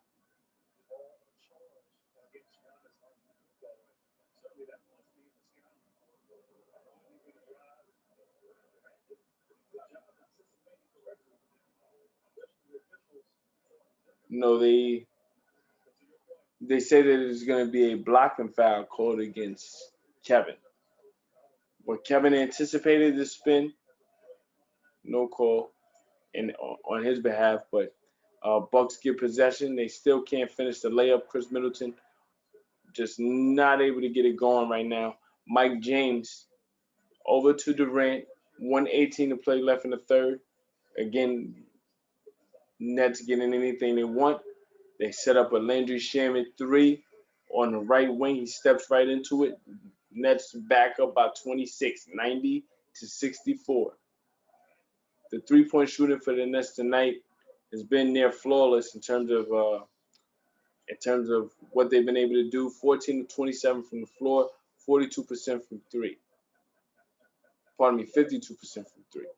No, they say that it's going to be a blocking foul called against Kevin. But Kevin anticipated the spin. No call on his behalf, but Bucks get possession. They still can't finish the layup. Chris Middleton just not able to get it going right now. Mike James over to Durant. 1:18 to play left in the third. Again, Nets getting anything they want. They set up a Landry Shamet 3 on the right wing. He steps right into it. Nets back up by 26, 90 to 64. The three-point shooting for the Nets tonight has been near flawless in terms of what they've been able to do. 14 to 27 from the floor, 42% from three. Pardon me, 52% from three.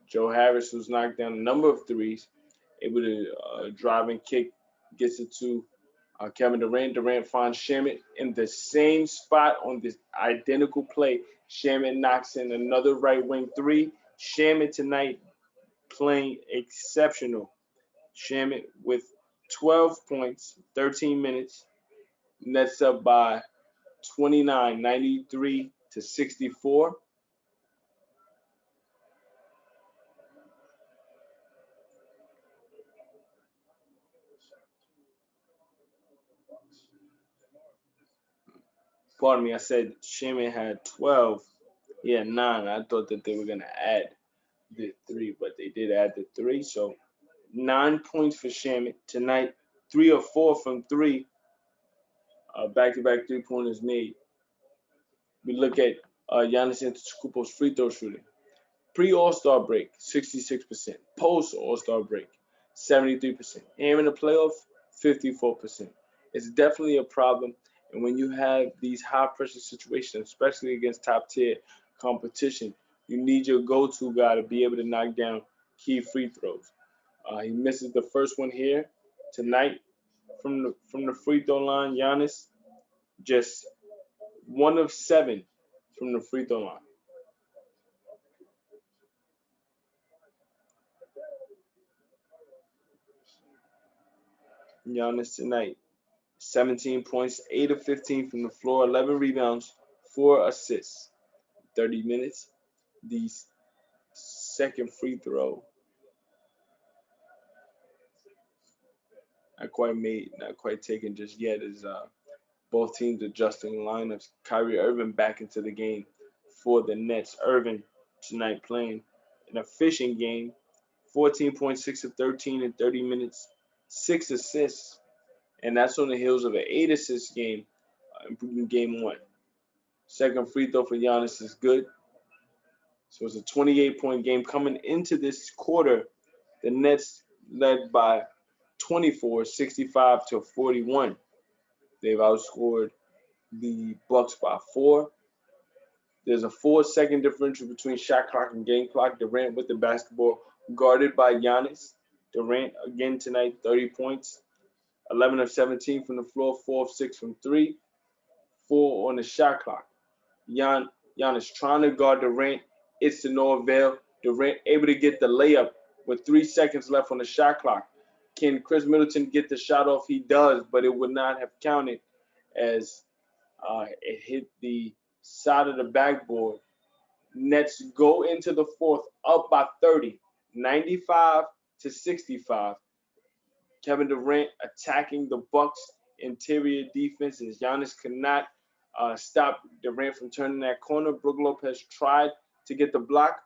Joe Harris, who's knocked down a number of threes, able to drive and kick, gets it to Kevin Durant. Durant finds Shamet in the same spot on this identical play. Shamet knocks in another right wing 3. Shamet tonight playing exceptional. Shamet with 12 points, 13 minutes. Nets up by 29, 93 to 64. Pardon me, I said Shamet had 12. He had 9. I thought that they were going to add the 3, but they did add the 3. So 9 points for Shamet tonight. 3 or 4 from 3. Back-to-back 3-pointers made. We look at Giannis Antetokounmpo's free throw shooting. Pre-All-Star break, 66%. Post-All-Star break, 73%. And in the playoffs, 54%. It's definitely a problem. And when you have these high-pressure situations, especially against top-tier competition, you need your go-to guy to be able to knock down key free throws. He misses the first one here tonight from the free throw line. Giannis just 1 of 7 from the free throw line. Giannis tonight, 17 points, 8 of 15 from the floor, 11 rebounds, 4 assists. 30 minutes. The second free throw not quite taken just yet, as both teams adjusting lineups. Kyrie Irving back into the game for the Nets. Irving tonight playing an efficient game. 14.6 of 13 in 30 minutes, 6 assists, and that's on the heels of an 8 assist game in game 1. Second free throw for Giannis is good. So it's a 28-point game coming into this quarter. The Nets led by 24, 65 to 41. They've outscored the Bucks by 4. There's a 4-second differential between shot clock and game clock. Durant with the basketball guarded by Giannis. Durant again tonight, 30 points, 11 of 17 from the floor, 4 of 6 from 3, 4 on the shot clock. Giannis trying to guard Durant. It's to no avail. Durant able to get the layup with 3 seconds left on the shot clock. Can Chris Middleton get the shot off? He does, but it would not have counted as it hit the side of the backboard. Nets go into the fourth up by 30, 95 to 65. Kevin Durant attacking the Bucks interior defense as Giannis cannot stop Durant from turning that corner. Brook Lopez tried to get the block.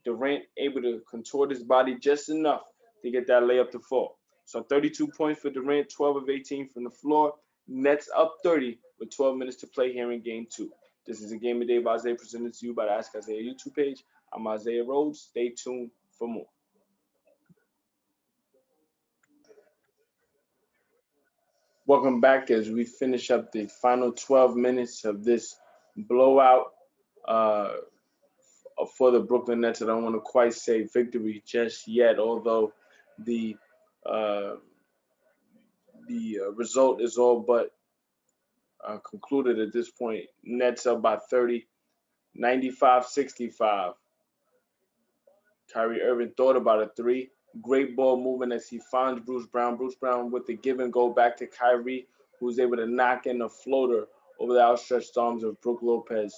Durant able to contort his body just enough to get that layup to fall. So 32 points for Durant, 12 of 18 from the floor. Nets up 30 with 12 minutes to play here in game 2. This is a Game of the Day by Isaiah presented to you by the Ask Isaiah YouTube page. I'm Isaiah Rhodes. Stay tuned for more. Welcome back as we finish up the final 12 minutes of this blowout uh, for the Brooklyn Nets. I don't want to quite say victory just yet, although the uh, result is all but concluded at this point. Nets up by 30, 95-65. Kyrie Irving thought about a three. Great ball movement as he finds Bruce Brown. Bruce Brown with the give and go back to Kyrie, who's able to knock in a floater over the outstretched arms of Brook Lopez.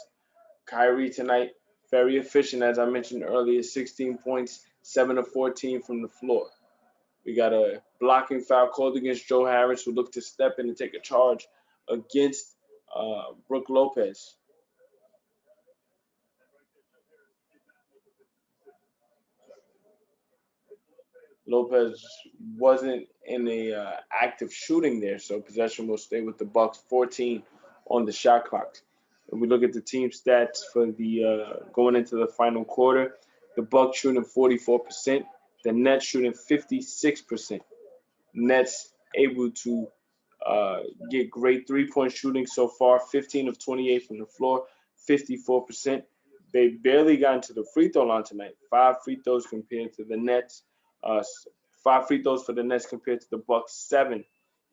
Kyrie tonight, very efficient, as I mentioned earlier, 16 points, 7 of 14 from the floor. We got a blocking foul called against Joe Harris, who looked to step in and take a charge against Brook Lopez. Lopez wasn't in a active shooting there, so possession will stay with the Bucks. 14 on the shot clock. If we look at the team stats for the going into the final quarter, the Bucks shooting 44%, the Nets shooting 56%. Nets able to get great three-point shooting so far, 15 of 28 from the floor, 54%. They barely got into the free throw line tonight. 5 free throws compared to the Nets. Uh, 5 free throws for the Nets compared to the Bucks, 7.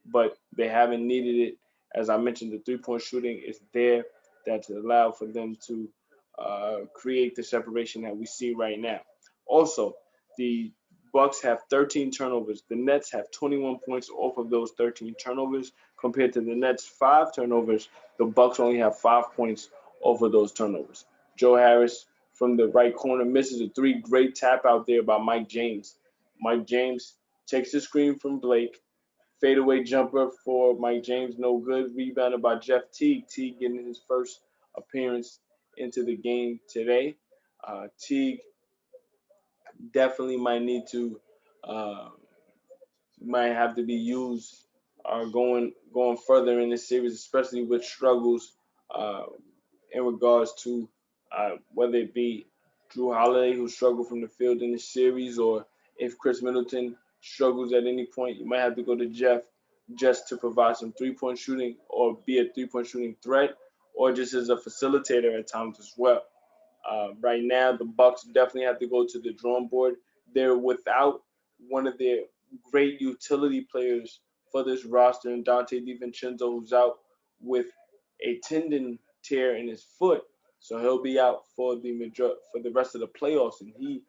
But they haven't needed it. As I mentioned, the three-point shooting is there. That's allowed for them to create the separation that we see right now. Also, the Bucks have 13 turnovers. The Nets have 21 points off of those 13 turnovers compared to the Nets' 5 turnovers. The Bucks only have 5 points off of those turnovers. Joe Harris from the right corner misses a three. Great tap out there by Mike James. Mike James takes the screen from Blake. Fadeaway jumper for Mike James, no good. Rebounded by Jeff Teague. Teague getting his first appearance into the game today. Teague definitely uh, might have to be used going further in this series, especially with struggles uh, in regards to whether it be Drew Holiday, who struggled from the field in the series, or if Chris Middleton struggles at any point, you might have to go to Jeff just to provide some three-point shooting or be a three-point shooting threat, or just as a facilitator at times as well. Right now, the Bucks definitely have to go to the drawing board. They're without one of their great utility players for this roster, and Dante DiVincenzo, who's out with a tendon tear in his foot, so he'll be out for the rest of the playoffs. And he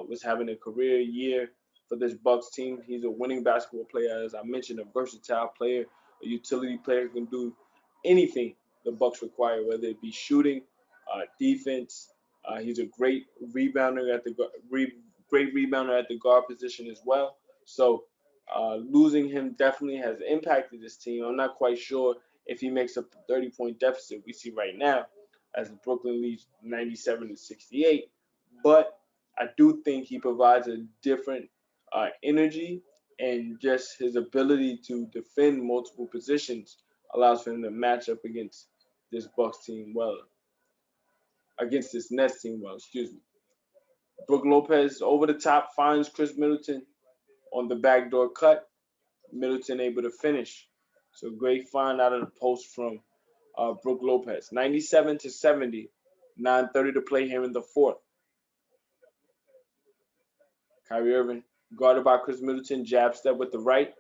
was having a career year for this Bucks team. He's a winning basketball player, as I mentioned, a versatile player, a utility player who can do anything the Bucks require, whether it be shooting, defense. He's a great rebounder great rebounder at the guard position as well. So losing him definitely has impacted this team. I'm not quite sure if he makes up the 30-point deficit we see right now, as Brooklyn leads 97-68. But I do think he provides a different energy, and just his ability to defend multiple positions allows for him to match up against this Bucks team well, against this Nets team well, excuse me. Brook Lopez over the top finds Chris Middleton on the backdoor cut. Middleton able to finish. So great find out of the post from Brook Lopez. 97-70. 9:30 to play here in the fourth. Kyrie Irving guarded by Chris Middleton. Jab step with the right.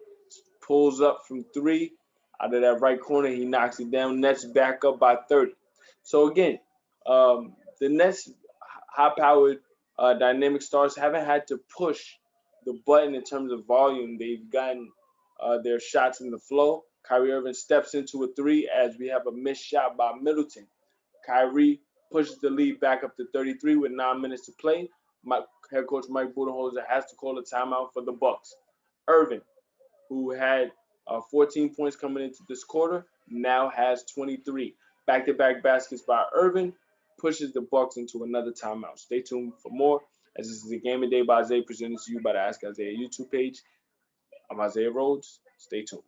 Pulls up from three. Out of that right corner, he knocks it down. Nets back up by 30. So again, the Nets high-powered dynamic stars haven't had to push the button in terms of volume. They've gotten their shots in the flow. Kyrie Irving steps into a three as we have a missed shot by Middleton. Kyrie pushes the lead back up to 33 with 9 minutes to play. Head coach Mike Budenholzer has to call a timeout for the Bucks. Irving, who had 14 points coming into this quarter, now has 23. Back-to-back baskets by Irving pushes the Bucks into another timeout. Stay tuned for more, as this is a Game of Day by Isaiah, presented to you by the Ask Isaiah YouTube page. I'm Isaiah Rhodes. Stay tuned.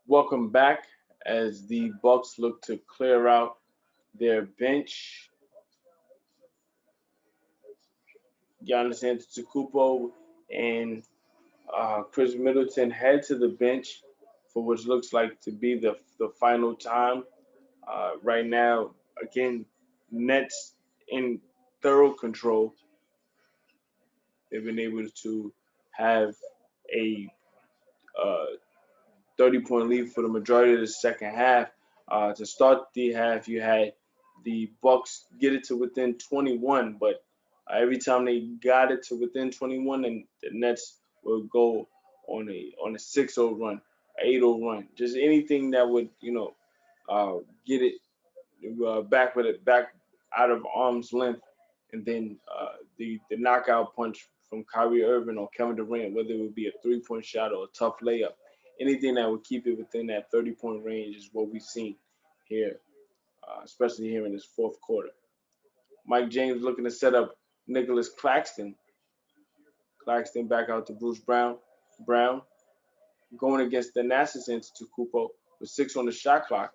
Welcome back as the Bucks look to clear out their bench. Giannis Antetokounmpo and Chris Middleton head to the bench for what looks like to be the final time. Right now, again, Nets in thorough control. They've been able to have a 30-point lead for the majority of the second half. To start the half, you had the Bucks get it to within 21, but every time they got it to within 21, and the Nets would go on a 6-0 run, 8-0 run, just anything that would get it back with it back out of arm's length, and then the knockout punch from Kyrie Irving or Kevin Durant, whether it would be a 3-point shot or a tough layup, anything that would keep it within that 30-point range is what we've seen here, especially here in this fourth quarter. Mike James looking to set up Nicholas Claxton. Claxton back out to Bruce Brown. Brown going against the Thanasis Antetokounmpo with 6 on the shot clock,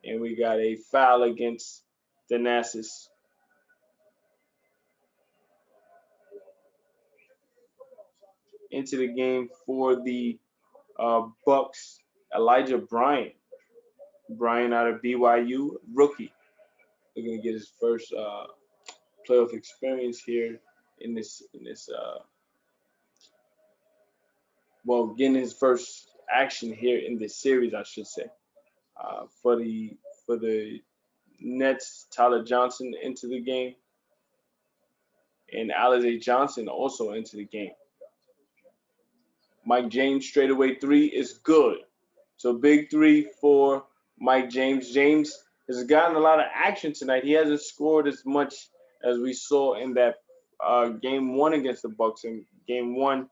and we got a foul against the Thanasis. Into the game for the Bucks, Elijah Bryant. Bryant out of BYU, rookie. They're gonna get his first playoff experience here in this getting his first action here in this series, I should say. For the Nets, Tyler Johnson into the game, and Alize Johnson also into the game. Mike James straightaway three is good. So big three for Mike James. James has gotten a lot of action tonight. He hasn't scored as much as we saw in that game one against the Bucks. In game one,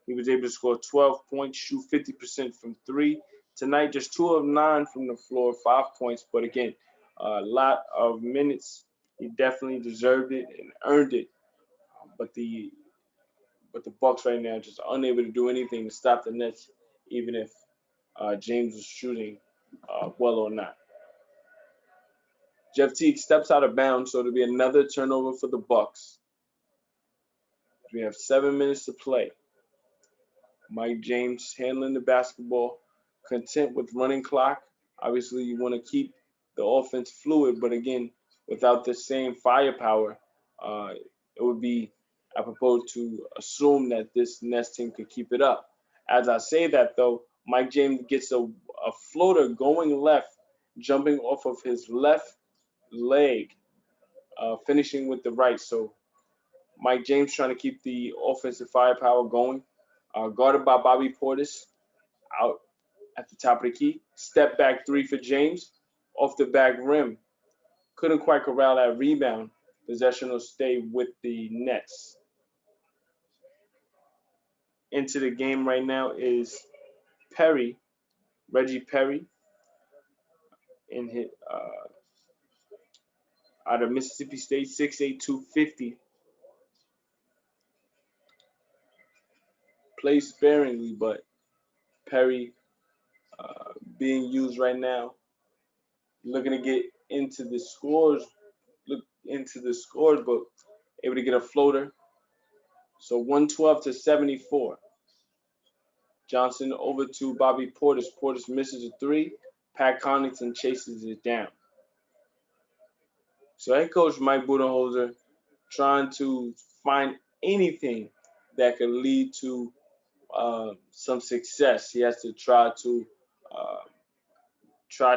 he was able to score 12 points, shoot 50% from three. Tonight, just 2 of 9 from the floor, 5 points. But again, a lot of minutes. He definitely deserved it and earned it. But the Bucks right now just unable to do anything to stop the Nets, even if James was shooting well or not. Jeff Teague steps out of bounds, so it'll be another turnover for the Bucks. We have 7 minutes to play. Mike James handling the basketball, content with running clock. Obviously, you want to keep the offense fluid, but again, without the same firepower, it would be apropos to assume that this Nets team could keep it up. As I say that, though, Mike James gets a floater going left, jumping off of his left leg, finishing with the right. So Mike James trying to keep the offensive firepower going. Guarded by Bobby Portis out at the top of the key. Step back three for James. Off the back rim. Couldn't quite corral that rebound. Possession will stay with the Nets. Into the game right now is Perry, Reggie Perry, in his, out of Mississippi State, 6'8", 250. Plays sparingly, but Perry being used right now. Looking to get into the scores, book, able to get a floater. So 112 to 74. Johnson over to Bobby Portis. Portis misses a three. Pat Connaughton chases it down. So head coach Mike Budenholzer trying to find anything that could lead to some success. He has to try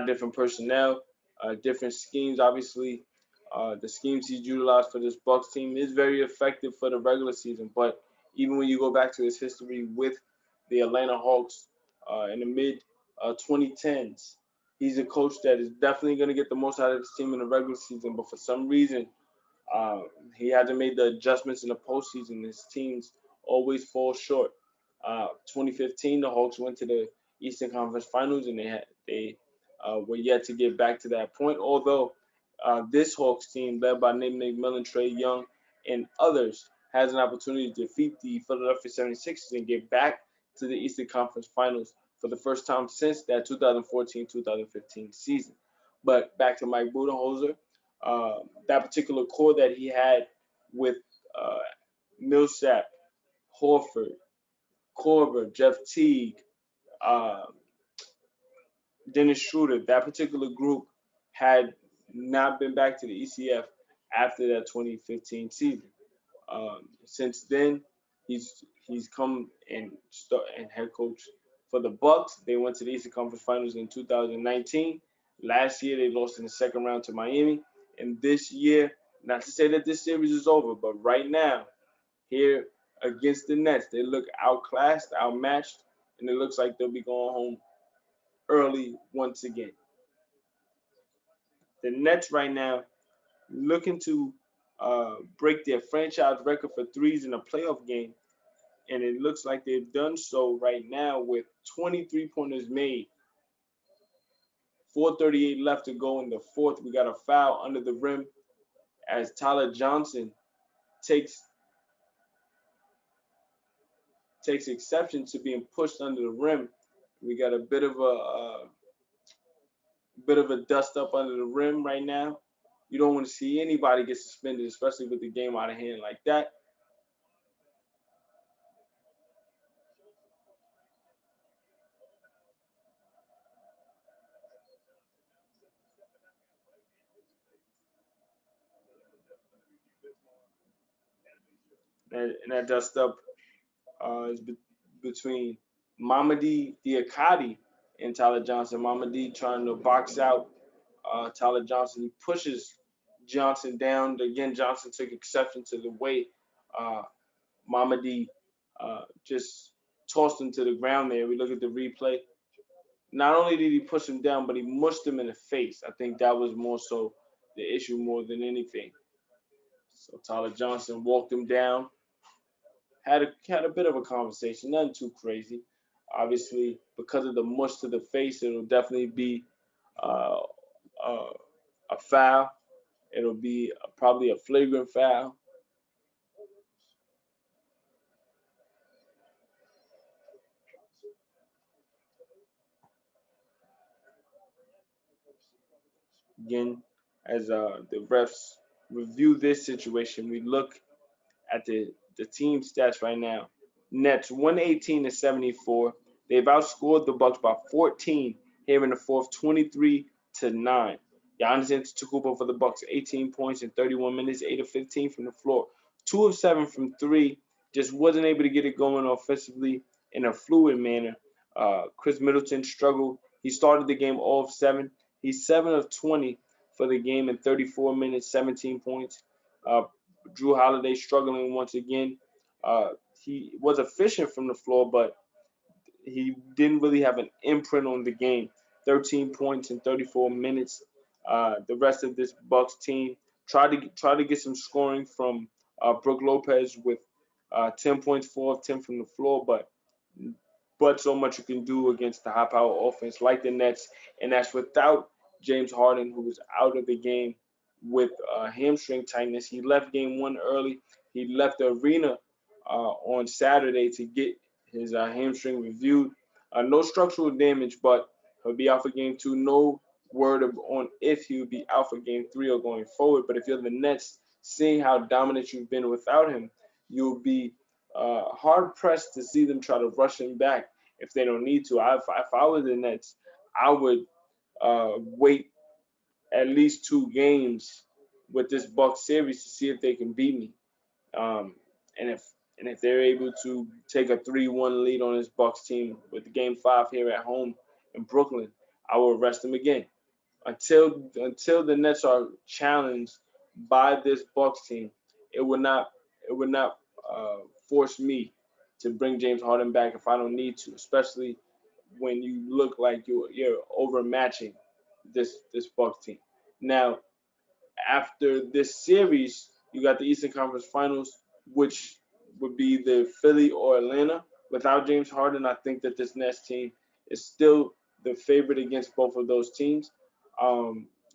different personnel, different schemes. Obviously, the schemes he's utilized for this Bucks team is very effective for the regular season. But even when you go back to his history with the Atlanta Hawks in the mid 2010s, he's a coach that is definitely going to get the most out of his team in the regular season. But for some reason, he hasn't made the adjustments in the postseason. His teams always fall short. 2015, the Hawks went to the Eastern Conference Finals, and they were yet to get back to that point. Although this Hawks team, led by Nate McMillan, Trae Young, and others, has an opportunity to defeat the Philadelphia 76ers and get back to the Eastern Conference Finals for the first time since that 2014-2015 season. But back to Mike Budenholzer, that particular core that he had with Millsap, Horford, Korver, Jeff Teague, uh, Dennis Schroeder. That particular group had not been back to the ECF after that 2015 season. Since then, he's come and head coach for the Bucks. They went to the Eastern Conference Finals in 2019. Last year, they lost in the second round to Miami. And this year, not to say that this series is over, but right now, here against the Nets, they look outclassed, outmatched, and it looks like they'll be going home early once again. The Nets right now looking to break their franchise record for threes in a playoff game, and it looks like they've done so right now with 23 pointers made. 4:38 left to go in the fourth. We got a foul under the rim as Tyler Johnson takes takes exception to being pushed under the rim. We got a bit of a dust up under the rim right now. You don't want to see anybody get suspended, especially with the game out of hand like that. And that dust up is between Mamadi Diakati and Tyler Johnson. Mamadi trying to box out Tyler Johnson. He pushes Johnson down. Again, Johnson took exception to the way uh, Mamadi just tossed him to the ground there. We look at the replay. Not only did he push him down, but he mushed him in the face. I think that was more so the issue more than anything. So Tyler Johnson walked him down, had a bit of a conversation, nothing too crazy. Obviously, because of the mush to the face, it'll definitely be uh, uh, a foul. It'll be probably a flagrant foul. Again, as the refs review this situation, we look at the team stats right now. Nets 118 to 74. They've outscored the Bucks by 14 here in the fourth, 23 to 9. Giannis Antetokounmpo for the Bucks, 18 points in 31 minutes, 8 of 15 from the floor, 2 of 7 from three. Just wasn't able to get it going offensively in a fluid manner. Chris Middleton struggled. He started the game 0 of 7. He's 7 of 20 for the game in 34 minutes, 17 points. Uh, Drew Holiday struggling once again. Uh, he was efficient from the floor, but he didn't really have an imprint on the game. 13 points in 34 minutes. The rest of this Bucks team tried to get some scoring from Brook Lopez with 10 points, 4 of 10 from the floor, but so much you can do against the high power offense like the Nets, and that's without James Harden, who was out of the game with hamstring tightness. He left game one early. He left the arena on Saturday to get his hamstring reviewed. No structural damage, but he'll be out for game two. No word on if he'll be out for game three or going forward. But if you're the Nets, seeing how dominant you've been without him, you'll be hard pressed to see them try to rush him back if they don't need to. If I was the Nets, I would wait at least 2 games with this Bucks series to see if they can beat me. Um, and if they're able to take a 3-1 lead on this Bucks team with Game 5 here at home in Brooklyn, I will rest them again until the Nets are challenged by this Bucks team. It would not it would not force me to bring James Harden back if I don't need to, especially when you look like you're overmatching this Bucks team. Now, after this series, you got the Eastern Conference Finals, which would be the Philly or Atlanta. Without James Harden, I think that this Nets team is still the favorite against both of those teams.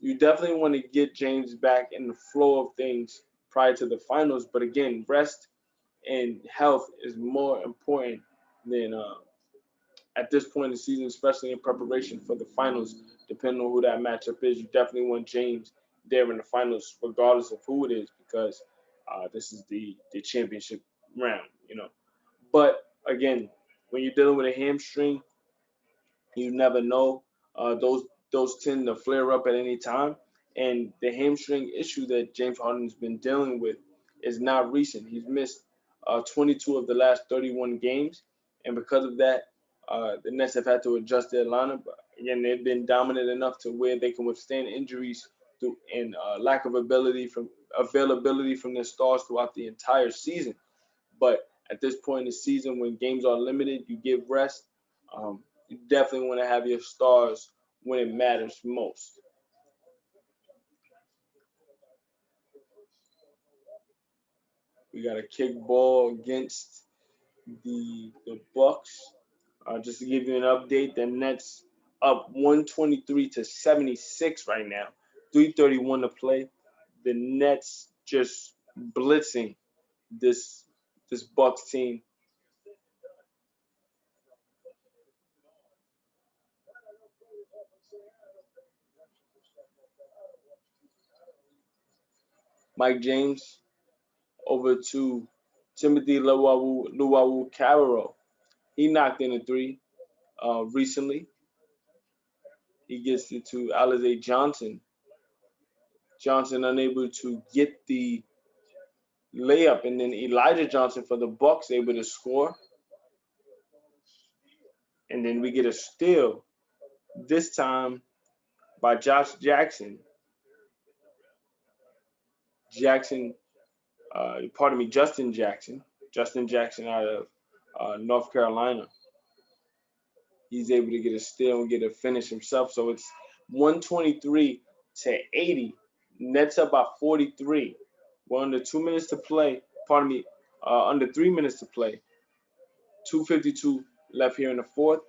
You definitely want to get James back in the flow of things prior to the finals, but again, rest and health is more important than at this point in the season, especially in preparation for the finals, depending on who that matchup is. You definitely want James there in the finals, regardless of who it is, because this is the championship round. But again, when you're dealing with a hamstring, you never know. Those tend to flare up at any time, and the hamstring issue that James Harden's been dealing with is not recent. He's missed 22 of the last 31 games, and because of that, the Nets have had to adjust their lineup. Again, they've been dominant enough to where they can withstand injuries and lack of availability from their stars throughout the entire season. But at this point in the season, when games are limited, you give rest. You definitely want to have your stars when it matters most. We got a kick ball against the Bucks. Just to give you an update, the Nets up 123 to 76 right now. 3:31 to play. The Nets just blitzing this Bucks team. Mike James over to Timothy Luau Carroll. He knocked in a three recently. He gets it to Alize Johnson. Johnson unable to get the layup, and then Elijah Johnson for the Bucks able to score. And then we get a steal, this time by Josh Jackson. Justin Jackson. Justin Jackson out of North Carolina. He's able to get a steal and get a finish himself. So it's 123 to 80. Nets up by 43. We're under 2 minutes to play. Under 3 minutes to play. 2:52 left here in the fourth.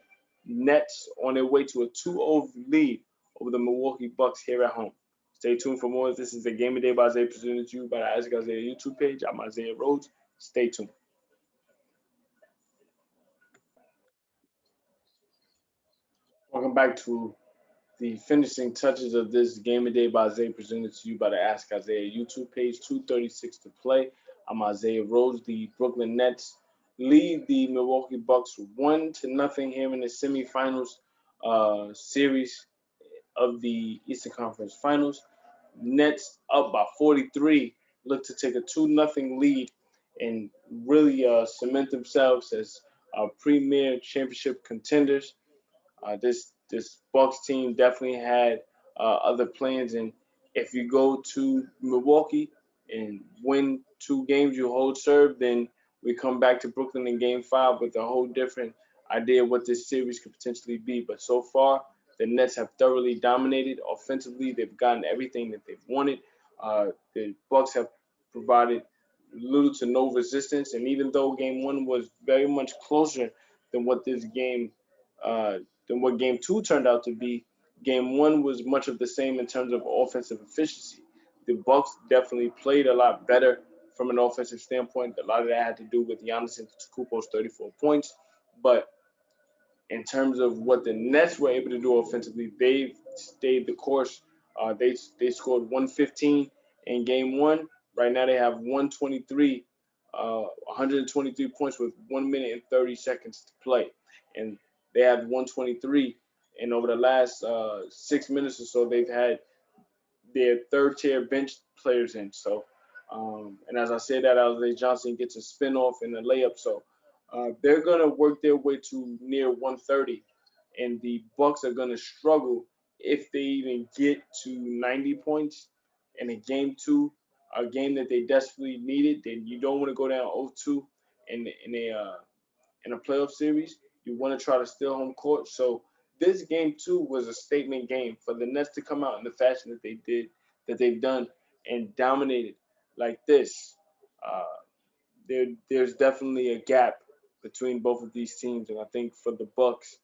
Nets on their way to a 2-0 lead over the Milwaukee Bucks here at home. Stay tuned for more. This is the Game of Day by Isaiah presented to you by the Ask Isaiah YouTube page. I'm Isaiah Rhodes. Stay tuned. Welcome back to the finishing touches of this Game of Day by Isaiah presented to you by the Ask Isaiah YouTube page. 2:36 to play. I'm Isaiah Rhodes. The Brooklyn Nets lead the Milwaukee Bucks 1-0 here in the semifinals series of the Eastern Conference Finals. Nets up by 43, look to take a 2-0 lead and really cement themselves as premier championship contenders. This Bucks team definitely had other plans, and if you go to Milwaukee and win 2 games, you hold serve, then we come back to Brooklyn in Game 5 with a whole different idea of what this series could potentially be. But so far, the Nets have thoroughly dominated offensively. They've gotten everything that they've wanted. The Bucks have provided little to no resistance, and even though Game 1 was very much closer than what this game uh, than what Game 2 turned out to be, Game 1 was much of the same in terms of offensive efficiency. The Bucks definitely played a lot better from an offensive standpoint. A lot of that had to do with Giannis Antetokounmpo's 34 points, but in terms of what the Nets were able to do offensively, they stayed the course. They scored 115 in Game 1. Right now they have 123 points with 1 minute and 30 seconds to play, and they have 123. And over the last 6 minutes or so, they've had their third tier bench players in. So, and as I said, that Alize Johnson gets a spin off and a layup. So they're gonna work their way to near 130, and the Bucks are gonna struggle if they even get to 90 points in a game 2, a game that they desperately needed. Then you don't want to go down 0-2 in a playoff series. You want to try to steal home court. So this Game 2 was a statement game for the Nets to come out in the fashion that they did, that they've done, and dominated like this. Uh, there's definitely a gap between both of these teams, and I think for the Bucks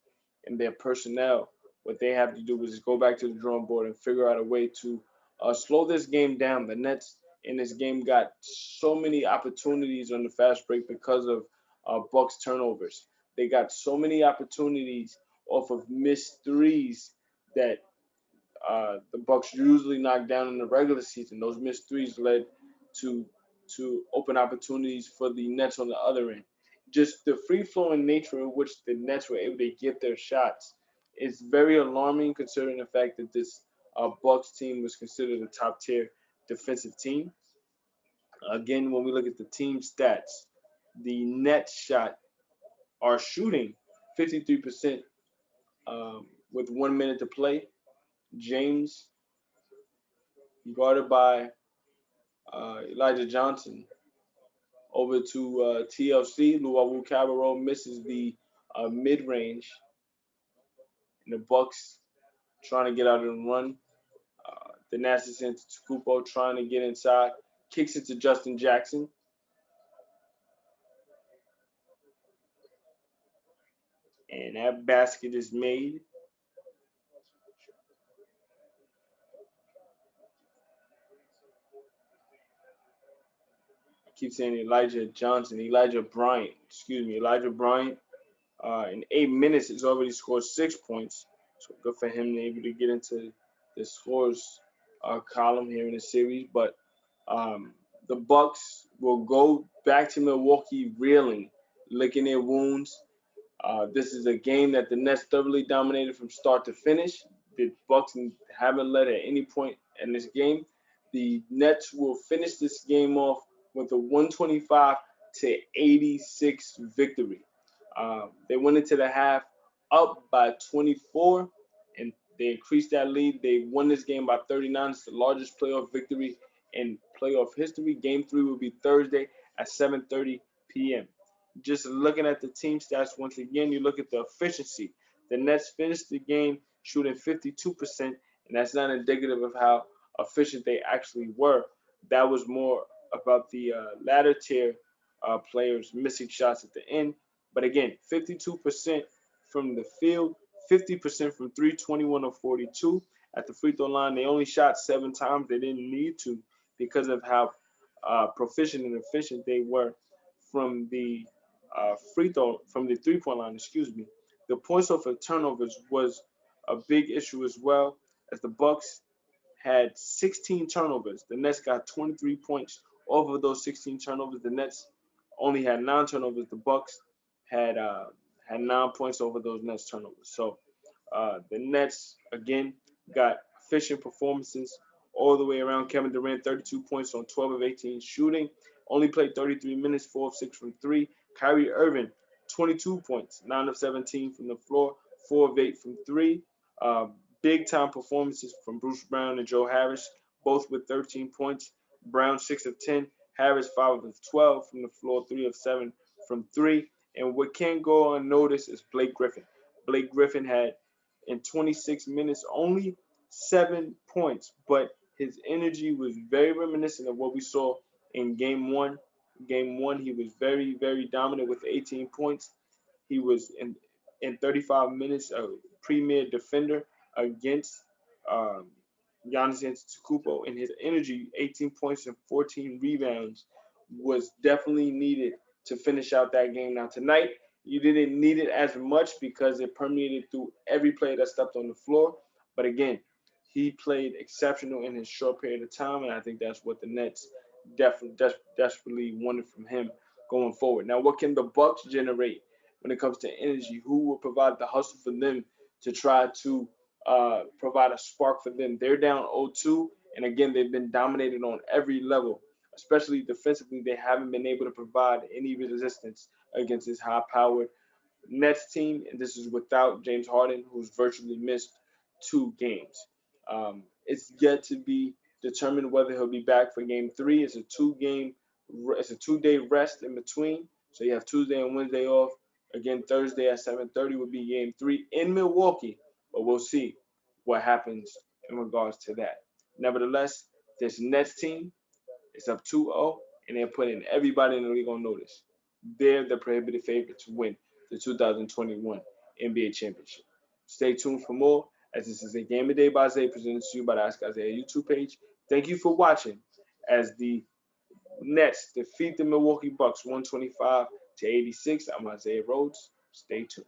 and their personnel, what they have to do is just go back to the drawing board and figure out a way to slow this game down. The Nets in this game got so many opportunities on the fast break because of Bucks turnovers. They got so many opportunities off of missed threes that the Bucks usually knock down in the regular season. Those missed threes led to open opportunities for the Nets on the other end. Just the free flowing nature in which the Nets were able to get their shots is very alarming, considering the fact that this Bucks team was considered a top tier defensive team. Again, when we look at the team stats, the Nets are shooting 53% with 1 minute to play. James, guarded by Elijah Johnson, over to TLC. Luau Cabarro misses the mid range, and the Bucks trying to get out of the run. The nasty Antetokounmpo trying to get inside, kicks it to Justin Jackson, and that basket is made. I keep saying Elijah Bryant, excuse me, Elijah Bryant. In 8 minutes, he's already scored 6 points. So good for him to be able to get into the scores column here in the series. But um, the Bucks will go back to Milwaukee reeling, licking their wounds. This is a game that the Nets thoroughly dominated from start to finish. The Bucks haven't led at any point in this game. The Nets will finish this game off with a 125-86 victory. They went into the half up by 24, and they increased that lead. They won this game by 39. It's the largest playoff victory in playoff history. Game 3 will be Thursday at 7:30 p.m. Just looking at the team stats once again, you look at the efficiency. The Nets finished the game shooting 52%, and that's not indicative of how efficient they actually were. That was more about the latter tier players missing shots at the end. But again, 52% from the field, 50% from three, 21 of 42 at the free throw line. They only shot 7 times. They didn't need to because of how proficient and efficient they were from the from the 3 point line. Excuse me. The points off of turnovers was a big issue as well, as the Bucks had 16 turnovers. The Nets got 23 points off of those 16 turnovers. The Nets only had 9 turnovers. The Bucks had uh, had 9 points over those Nets turnovers. So the Nets again got efficient performances all the way around. Kevin Durant 32 points on 12 of 18 shooting, only played 33 minutes, 4 of 6 from three. Kyrie Irving 22 points, 9 of 17 from the floor, 4 of 8 from three. Uh, Big time performances from Bruce Brown and Joe Harris, both with 13 points. Brown 6 of 10, Harris 5 of 12 from the floor, 3 of 7 from three. And what can't go unnoticed is Blake Griffin. Blake Griffin had in 26 minutes only 7 points, but his energy was very reminiscent of what we saw in game one. Game one, he was very, very dominant with 18 points. He was in 35 minutes a premier defender against um, Giannis Antetokounmpo, and his energy, 18 points and 14 rebounds, was definitely needed to finish out that game. Now tonight, you didn't need it as much because it permeated through every player that stepped on the floor. But again, he played exceptional in his short period of time, and I think that's what the Nets desperately wanted from him going forward. Now, what can the Bucks generate when it comes to energy? Who will provide the hustle for them to try to provide a spark for them? They're down 0-2, and again, they've been dominated on every level, especially defensively. They haven't been able to provide any resistance against this high-powered Nets team, and this is without James Harden, who's virtually missed 2 games. It's yet to be determined whether he'll be back for Game 3. It's a 2-day rest in between, so you have Tuesday and Wednesday off. Again, Thursday at 7:30 will be Game 3 in Milwaukee, but we'll see what happens in regards to that. Nevertheless, this Nets team is up 2-0, and they're putting everybody in the league on notice. They're the prohibited favorite to win the 2021 NBA Championship. Stay tuned for more, as this is a Game of Day by Zay presented to you by the Ask Isaiah YouTube page. Thank you for watching as the Nets defeat the Milwaukee Bucks 125-86. I'm Isaiah Rhodes. Stay tuned.